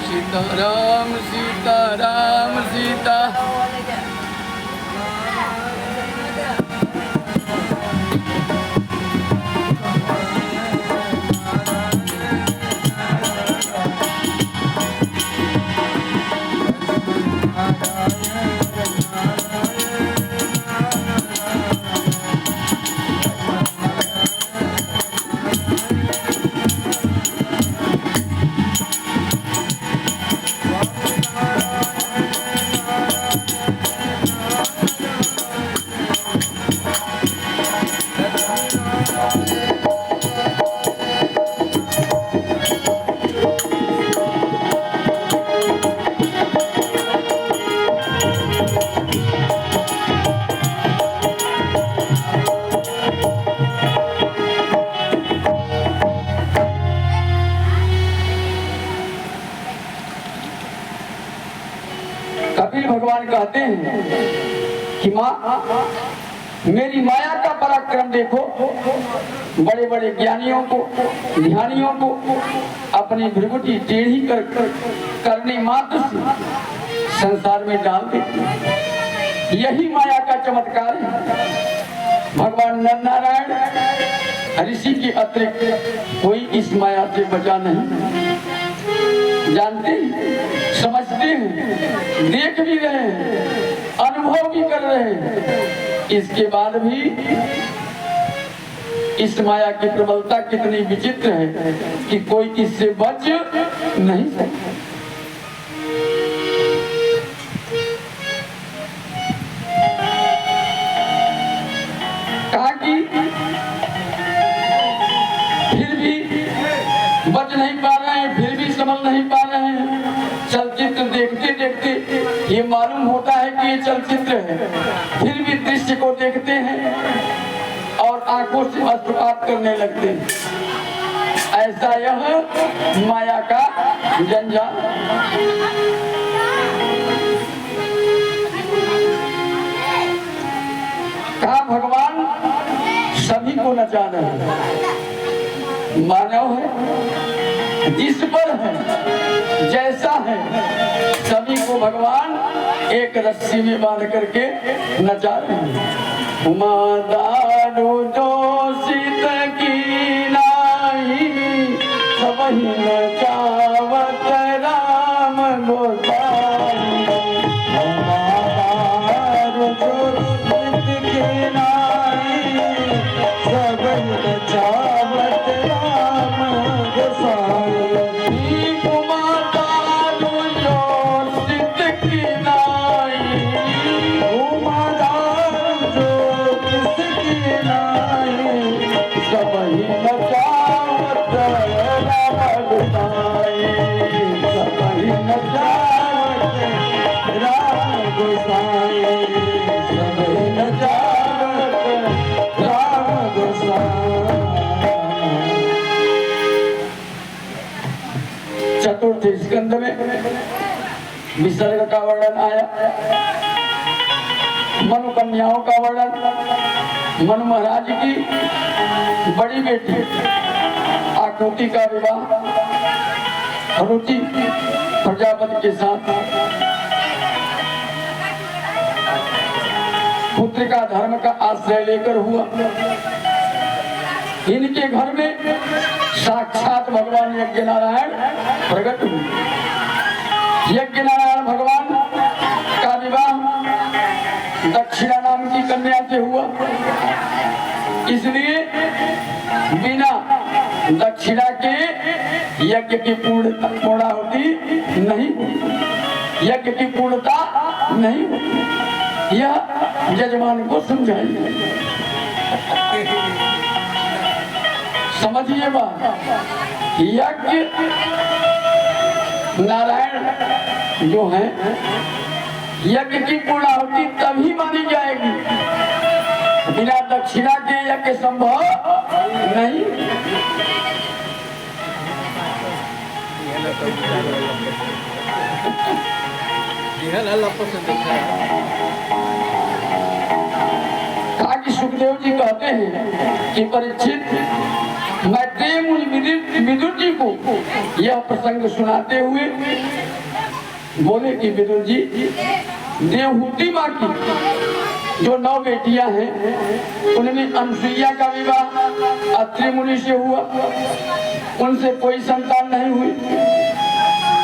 [SPEAKER 1] सीताराम सीताराम सीता। कपिल भगवान कहते हैं कि माँ मेरी माया का पराक्रम देखो, बड़े बड़े ज्ञानियों को, ध्यानियों को अपनी भ्रुकुटी टेढ़ी करने मात्र से संसार में डाल देती। यही माया का चमत्कार है। भगवान नर नारायण ऋषि के अतिरिक्त कोई इस माया से बचा नहीं। जानते हैं, समझते हैं, देख भी रहे हैं, अनुभव भी कर रहे हैं, इसके बाद भी इस माया की प्रबलता कितनी विचित्र है कि कोई इससे बच नहीं सकता। कहा कि फिर भी बच नहीं पा रहे हैं, फिर भी समझ नहीं पा रहे हैं। चलचित्र देखते देखते ये मालूम होता है कि ये चलचित्र है, फिर भी दृश्य को देखते हैं और आंखों से अश्रुपात करने लगते हैं। ऐसा यह माया का जंजाल। कहा भगवान सभी को नचा रहे हैं, मानव है, जिस पर है, जैसा है, सभी को भगवान एक रस्सी में बांध करके नचा रही है। उमा दारू जोशित की नाई सबही नचावत राम गोसाई।
[SPEAKER 2] उमा दारू जोशित की नाई सबही नचावत राम गोसाई।
[SPEAKER 1] उमा दारू जोशित की नाई
[SPEAKER 2] उमा दारू जोशित की नाई
[SPEAKER 1] सबही नचावत राम गोसाई। सबही नचावत
[SPEAKER 2] राम गोसाई। सबही नचावत राम गोसाई।
[SPEAKER 1] चतुर्थ स्कंद में विसर्ग का वर्णन आया, मनु कन्याओं का वर्णन। मनु महाराज की बड़ी बेटी आकृति का विवाह रुचि प्रजापति के साथ पुत्र का धर्म का आश्रय लेकर हुआ। इनके घर में साक्षात भगवान यज्ञ नारायण प्रकट हुए। यज्ञ नारायण भगवान का विवाह दक्षिणा नाम की कन्या से हुआ, इसलिए बिना दक्षिणा के यज्ञ की पूर्णाहुति नहीं हुई, यज्ञ की पूर्णता नहीं हुई। यह यजमान को समझाइए, समझिए बात। यज्ञ नारायण जो है, यज्ञ की पूर्णाहुति तभी मानी जाएगी, बिना दक्षिणा के यज्ञ संभव नहीं। कहा कि सुखदेव जी कहते हैं कि परीक्षित, मैं देवमुनि विदुर जी को यह प्रसंग सुनाते हुए बोले कि विदुर जी, देवहूति माँ की जो 9 बेटियां हैं, उनमें अनसुईया का विवाह अत्रि मुनि से हुआ, उनसे कोई संतान नहीं हुई।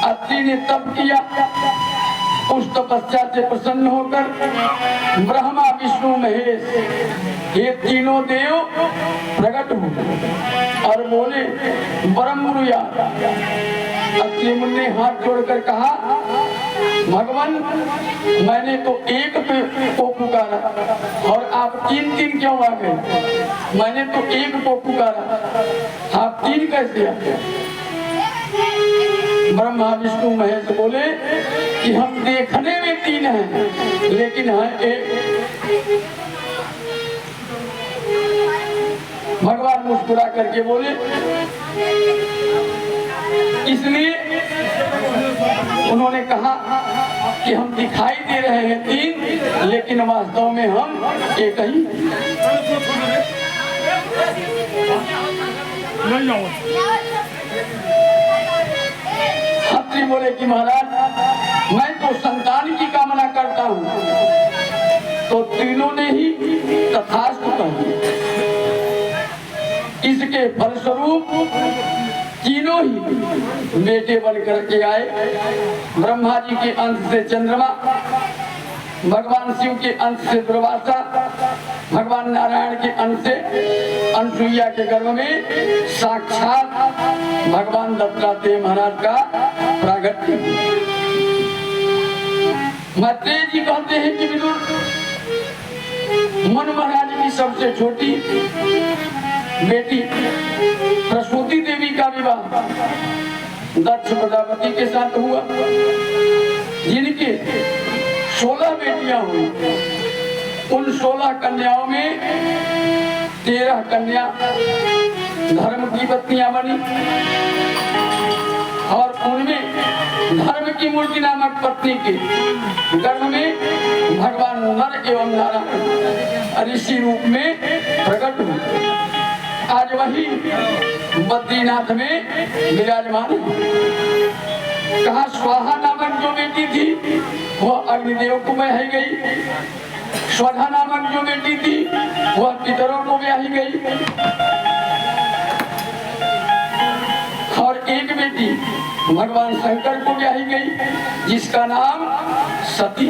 [SPEAKER 1] अत्रि ने तप किया, उस तपस्या से प्रसन्न होकर ब्रह्मा विष्णु महेश ये तीनों देव प्रकट हुए और बोले ब्रह्मरुया। अत्रि मुनि ने हाथ जोड़कर कहा, भगवान मैंने तो एक को पुकारा और आप 3 क्यों आ गए? मैंने तो एक को पुकारा, आप 3 कैसे आ गए? ब्रह्मा विष्णु महेश बोले कि हम देखने में 3 हैं, लेकिन है एक। भगवान मुस्कुरा करके बोले, इसलिए उन्होंने कहा कि हम दिखाई दे रहे हैं 3, लेकिन वास्तव में हम एक ही। अत्रि बोले कि महाराज मैं तो संतान की कामना करता हूँ, तो तीनों ने ही तथास्तु कहा। इसके फलस्वरूप तीनों ही बेटे बन करके आए। ब्रह्मा जी के अंश से चंद्रमा, भगवान शिव के अंश से दुर्वासा, भगवान नारायण के अंश से अनसुईया के गर्भ में साक्षात भगवान दत्तात्रेय महाराज का प्रागट्य। मैत्रेय जी कहते हैं कि विदुर, मनु महाराज की सबसे छोटी बेटी प्रसूति देवी का विवाह दक्ष प्रजापति के साथ हुआ, जिनके 16 बेटियां हुई। उन 16 कन्याओं में 13 कन्या धर्म की पत्नियां बनी और उनमें धर्म की मूर्ति नामक पत्नी के गर्भ में भगवान नर एवं नारायण ऋषि रूप में प्रकट हुए। आज वही बद्रीनाथ में विराजमान है। कहा स्वाहा नामक जो बेटी बेटी थी वह अग्निदेव को ब्याही गई। स्वधा नामक जो बेटी थी वह पितरों को ब्याही गई। और एक बेटी भगवान शंकर को ब्याही गई जिसका नाम सती।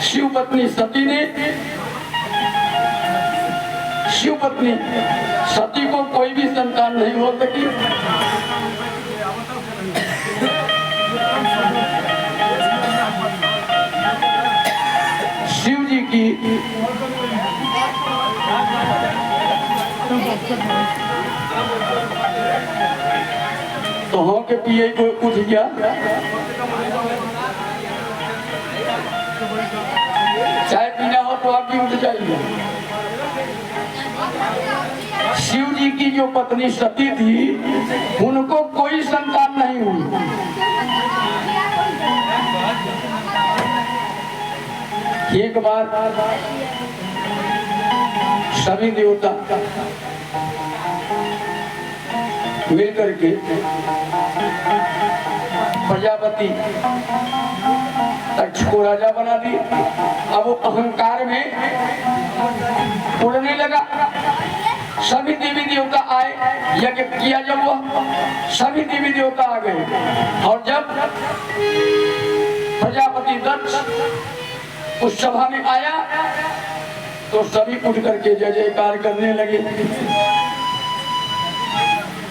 [SPEAKER 1] शिव पत्नी सती को कोई भी संतान नहीं हो सकी। शिव जी की तो हो के पिए को उठ गया। चाय पीना हो तो आप भी उठ जाइए। शिव जी की जो पत्नी सती थी उनको कोई संतान नहीं हुई। एक बार सभी देवता मिलकर के प्रजापति तक्ष को राजा बना दी। अब वो अहंकार में उड़ने लगा। सभी देवी देवता आए, यज्ञ किया जब वह सभी देवी देवता आ गए। और जब प्रजापति दक्ष उस सभा में आया तो सभी उठ करके जय जयकार करने लगे।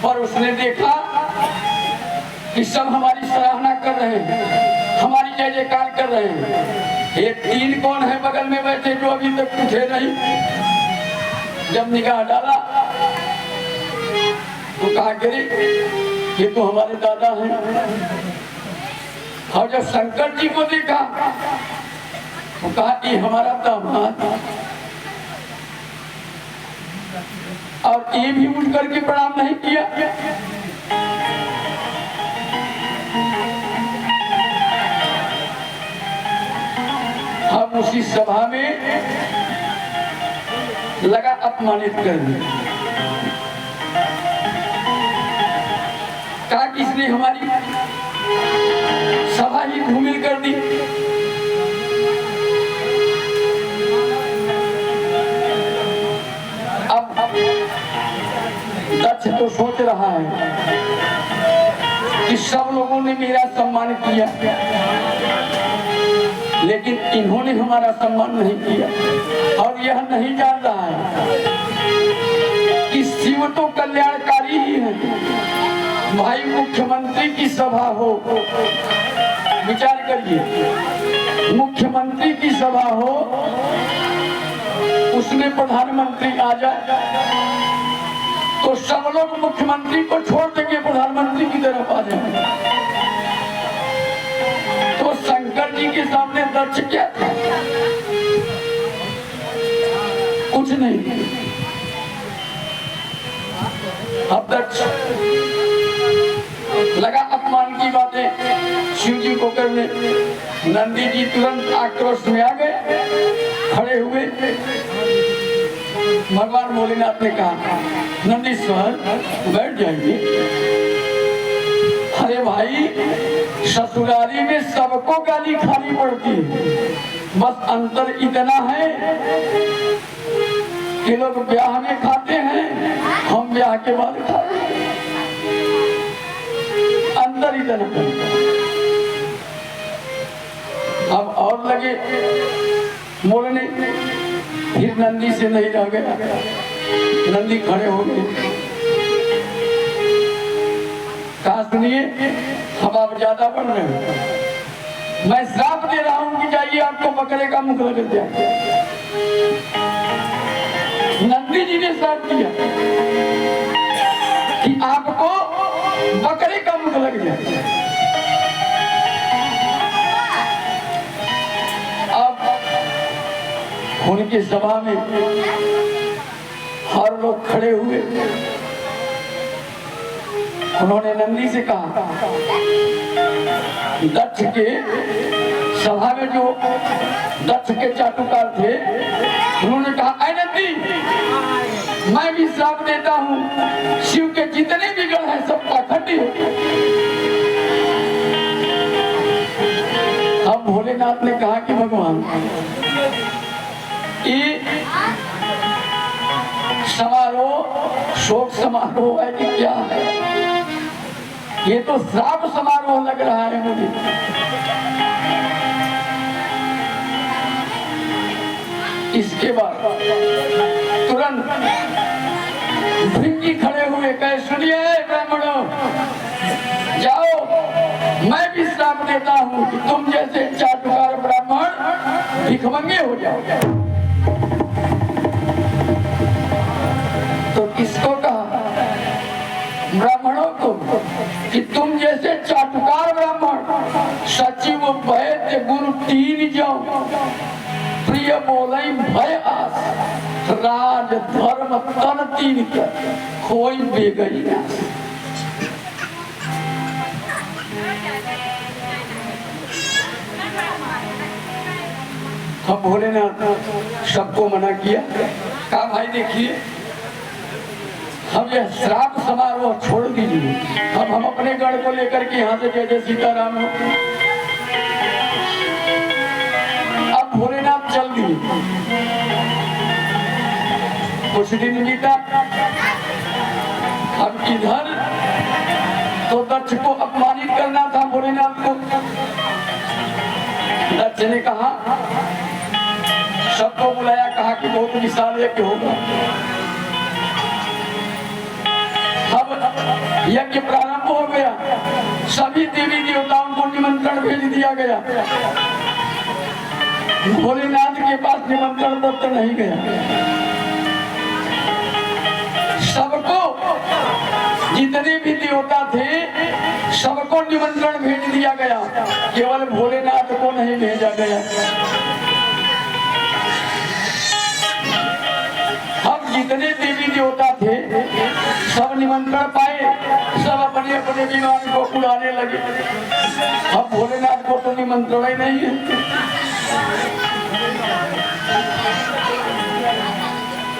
[SPEAKER 1] और उसने देखा कि सब हमारी सराहना कर रहे हैं, हमारी जय जयकार कर रहे हैं। ये तीन कौन है बगल में बैठे जो अभी तक उठे नहीं? जब निगाह डाला तो कहा करे ये तो हमारे दादा हैं। और जब शंकर जी को देखा तो कहा ये हमारा दामाद। और ये भी उठ करके प्रणाम नहीं किया। हम उसी सभा में लगा अपमानित करने। कहा कि इसने हमारी सभा ही धूमिल कर दी। अब दक्ष तो सोच रहा है कि सब लोगों ने मेरा सम्मान किया लेकिन इन्होंने हमारा सम्मान नहीं किया। और यह नहीं जान रहा है कि शिव तो कल्याणकारी ही है। भाई मुख्यमंत्री की सभा हो, विचार करिए, मुख्यमंत्री की सभा हो उसमें प्रधानमंत्री आ जाए तो सब लोग मुख्यमंत्री को छोड़ देंगे, प्रधानमंत्री की तरफ आ जाए। तो शंकर जी के सामने दक्ष क्या था? कुछ नहीं। अब दक्ष लगा अपमान की बातें शिव जी को करने। नंदी जी तुरंत आक्रोश में आ गए, खड़े हुए। भगवान भोलेनाथ ने कहा नंदीश्वर बैठ जाइए। अरे भाई, ससुराली में सबको गाली खानी पड़ती है, बस अंतर इतना है कि लोग ब्याह में खाते हैं, हम ब्याह के बाद खाते हैं। अंदर इतना है। अब और लगे बोलने, फिर नंदी से नहीं रह गया। नंदी खड़े हो गए। कहा सुनिए, अब आप ज्यादा बढ़ रहे हो। मैं श्राप दे रहा हूं कि जाइए आपको बकरे का मुख लग जाए। नंदी जी ने श्राप दिया कि आपको बकरे का मुख लग जाए। अब उनकी सभा में हर लोग खड़े हुए। उन्होंने नंदी से कहा, दक्ष के सभा में जो दक्ष के चाटुकार थे, उन्होंने कहा, ऐ नंदी, मैं भी श्राप देता हूँ, शिव के जितने भी गण हैं सब पाखंडी हो। भोलेनाथ ने कहा कि भगवान ये समारोह शोक समारोह है कि क्या है? ये तो श्राप समारोह लग रहा है मुझे। इसके बाद तुरंत भृंगी खड़े हुए कहे, सुनिए ब्राह्मणों, जाओ, मैं भी श्राप देता हूं कि तुम जैसे चाटुकार ब्राह्मण भिखमंगे हो जाओ। तो किसको कहा? ब्राह्मणों को कि तुम जैसे चाटुकार ब्राह्मण सचिव वैद्य गुरु तीन जाओ, प्रिय बोलई भय आस, राज धर्म तन तीन कर कोई बेगई ना। हम भोलेनाथ सबको मना किया। कहा भाई देखिए, हम यह श्राप समारोह छोड़ दीजिए, अब हम अपने गढ़ को लेकर के यहाँ से जय जय सीताराम हो। अब भोलेनाथ चल दिए। कुछ दिन बीता, अब इधर तो दक्ष को अपमानित करना था भोलेनाथ को। दक्ष ने कहा, सबको बुलाया, कहा कि बहुत विशाल यज्ञ होगा। अब यज्ञ प्रारंभ हो गया, सभी देवी देवताओं को निमंत्रण भेज दिया गया। भोलेनाथ के पास निमंत्रण पत्र नहीं गया। सबको, जितने भी देवता थे सबको निमंत्रण भेज दिया गया, केवल भोलेनाथ को नहीं भेजा गया। हम जितने देवी देवता थे सब निमंत्रण पाए, सब अपने अपने विमान को उड़ाने लगे। अब भोलेनाथ को तो निमंत्रण ही नहीं है।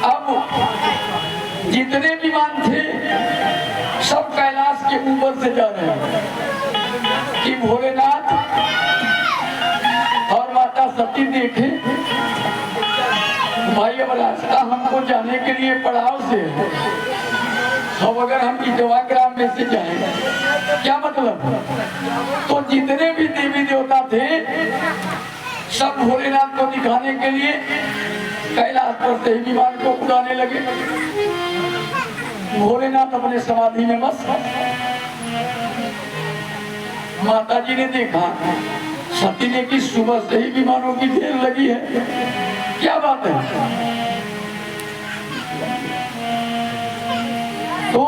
[SPEAKER 1] अब जितने विमान थे सब कैलाश के ऊपर से जा रहे हैं कि भोलेनाथ और माता सती देखे, भाई अब रास्ता हमको जाने के लिए पड़ाव से है, अब अगर हम इटवा ग्राम में से जाएं क्या मतलब? तो जितने भी देवी देवता थे सब भोलेनाथ को दिखाने के लिए कैलाश पर से ही विमान को उड़ाने लगे। भोलेनाथ अपने समाधि में मस्त। माता जी ने देखा, सती ने कि सुबह से ही विमानों की ढेर लगी है, क्या बात है? तो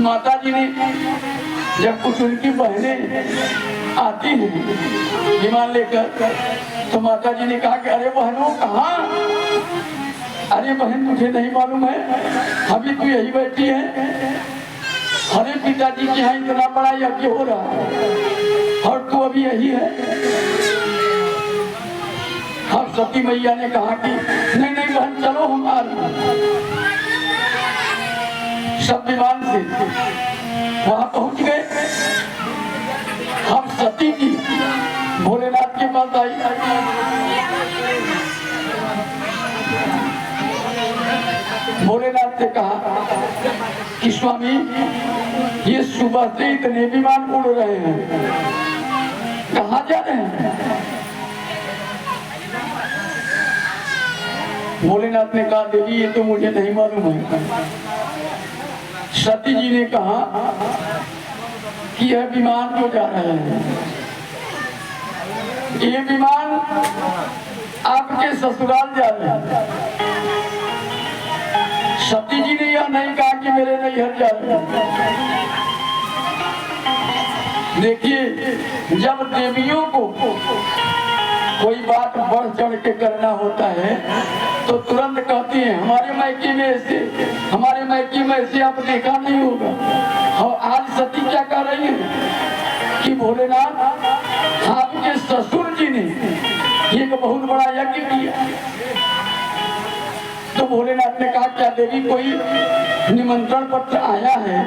[SPEAKER 1] माता जी ने जब कुछ उनकी बहनें आती हैं विमान लेकर, तो माता जी ने कहा कि अरे बहनों कहाँ? अरे बहन मुझे नहीं मालूम है, अभी तू यही बैठी है। अरे पिताजी के यहाँ इतना बड़ा यज्ञ हो रहा है और तू अभी यही है। अब सती मैया ने कहा कि नहीं नहीं बहन चलो हम आ रहे हैं। सब विमान से वहां पहुंच गए। हम सती जी भोलेनाथ के पास आई। भोलेनाथ से कहा कि स्वामी ये सुबह से इतने विमान उड़ रहे हैं, कहाँ जा रहे हैं? भोलेनाथ ने कहा देवी ये तो मुझे नहीं मालूम है। सती जी ने कहा कि यह विमान जो जा रहे हैं, ये विमान आपके ससुराल जा रहे हैं। सती जी ने यह नहीं कहा कि मेरे नैहर जा रहे हैं। देखिए, जब देवियों को कोई बात बढ़ चढ़ के करना होता है तो तुरंत कहती है हमारे मायके में ऐसे, हमारे मायके में ऐसे, आप देखा नहीं होगा। और आज सती क्या कह रही है कि भोलेनाथ आपके ससुर जी ने एक बहुत बड़ा यज्ञ किया। तो भोलेनाथ ने कहा क्या देवी कोई निमंत्रण पत्र आया है?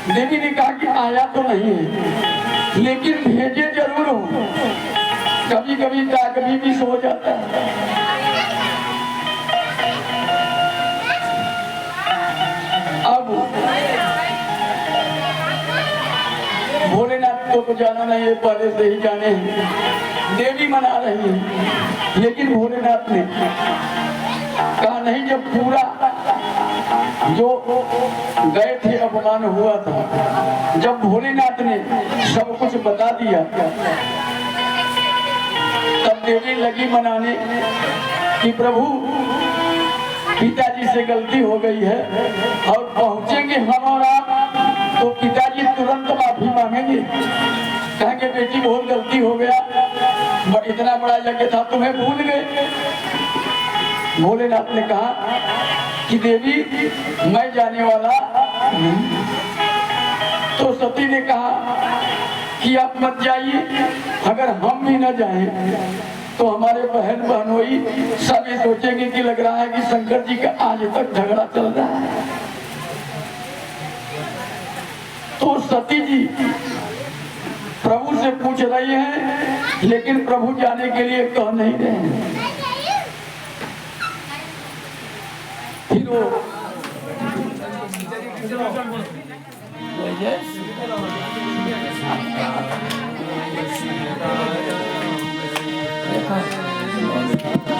[SPEAKER 1] देवी ने कहा कि आया तो नहीं है लेकिन भेजे जरूर हूं। कभी कभी कभी भी सो जाता है। अब भोलेनाथ को जाना नहीं है, पहले से ही जाने हैं। देवी मना रही है लेकिन भोलेनाथ ने कहा नहीं, जब पूरा जो गए थे अपमान हुआ था, जब भोलेनाथ ने सब कुछ बता दिया तब देवी लगी मनाने कि प्रभु पिताजी से गलती हो गई है और पहुंचेंगे हम और आप तो पिताजी तुरंत माफी मांगेंगे, कहेंगे बेटी बहुत गलती हो गया, इतना बड़ा यज्ञ था तुम्हें भूल गए। भोलेनाथ ने कहा कि देवी मैं जाने वाला नहीं। तो सती ने कहा कि आप मत जाइए, अगर हम भी न जाएं तो हमारे बहन बहनोई सब ये सोचेंगे कि लग रहा है कि शंकर जी का आज तक झगड़ा चल रहा है। तो सती जी प्रभु से पूछ रही हैं लेकिन प्रभु जाने के लिए कह नहीं रहे हैं। फिर वो देखा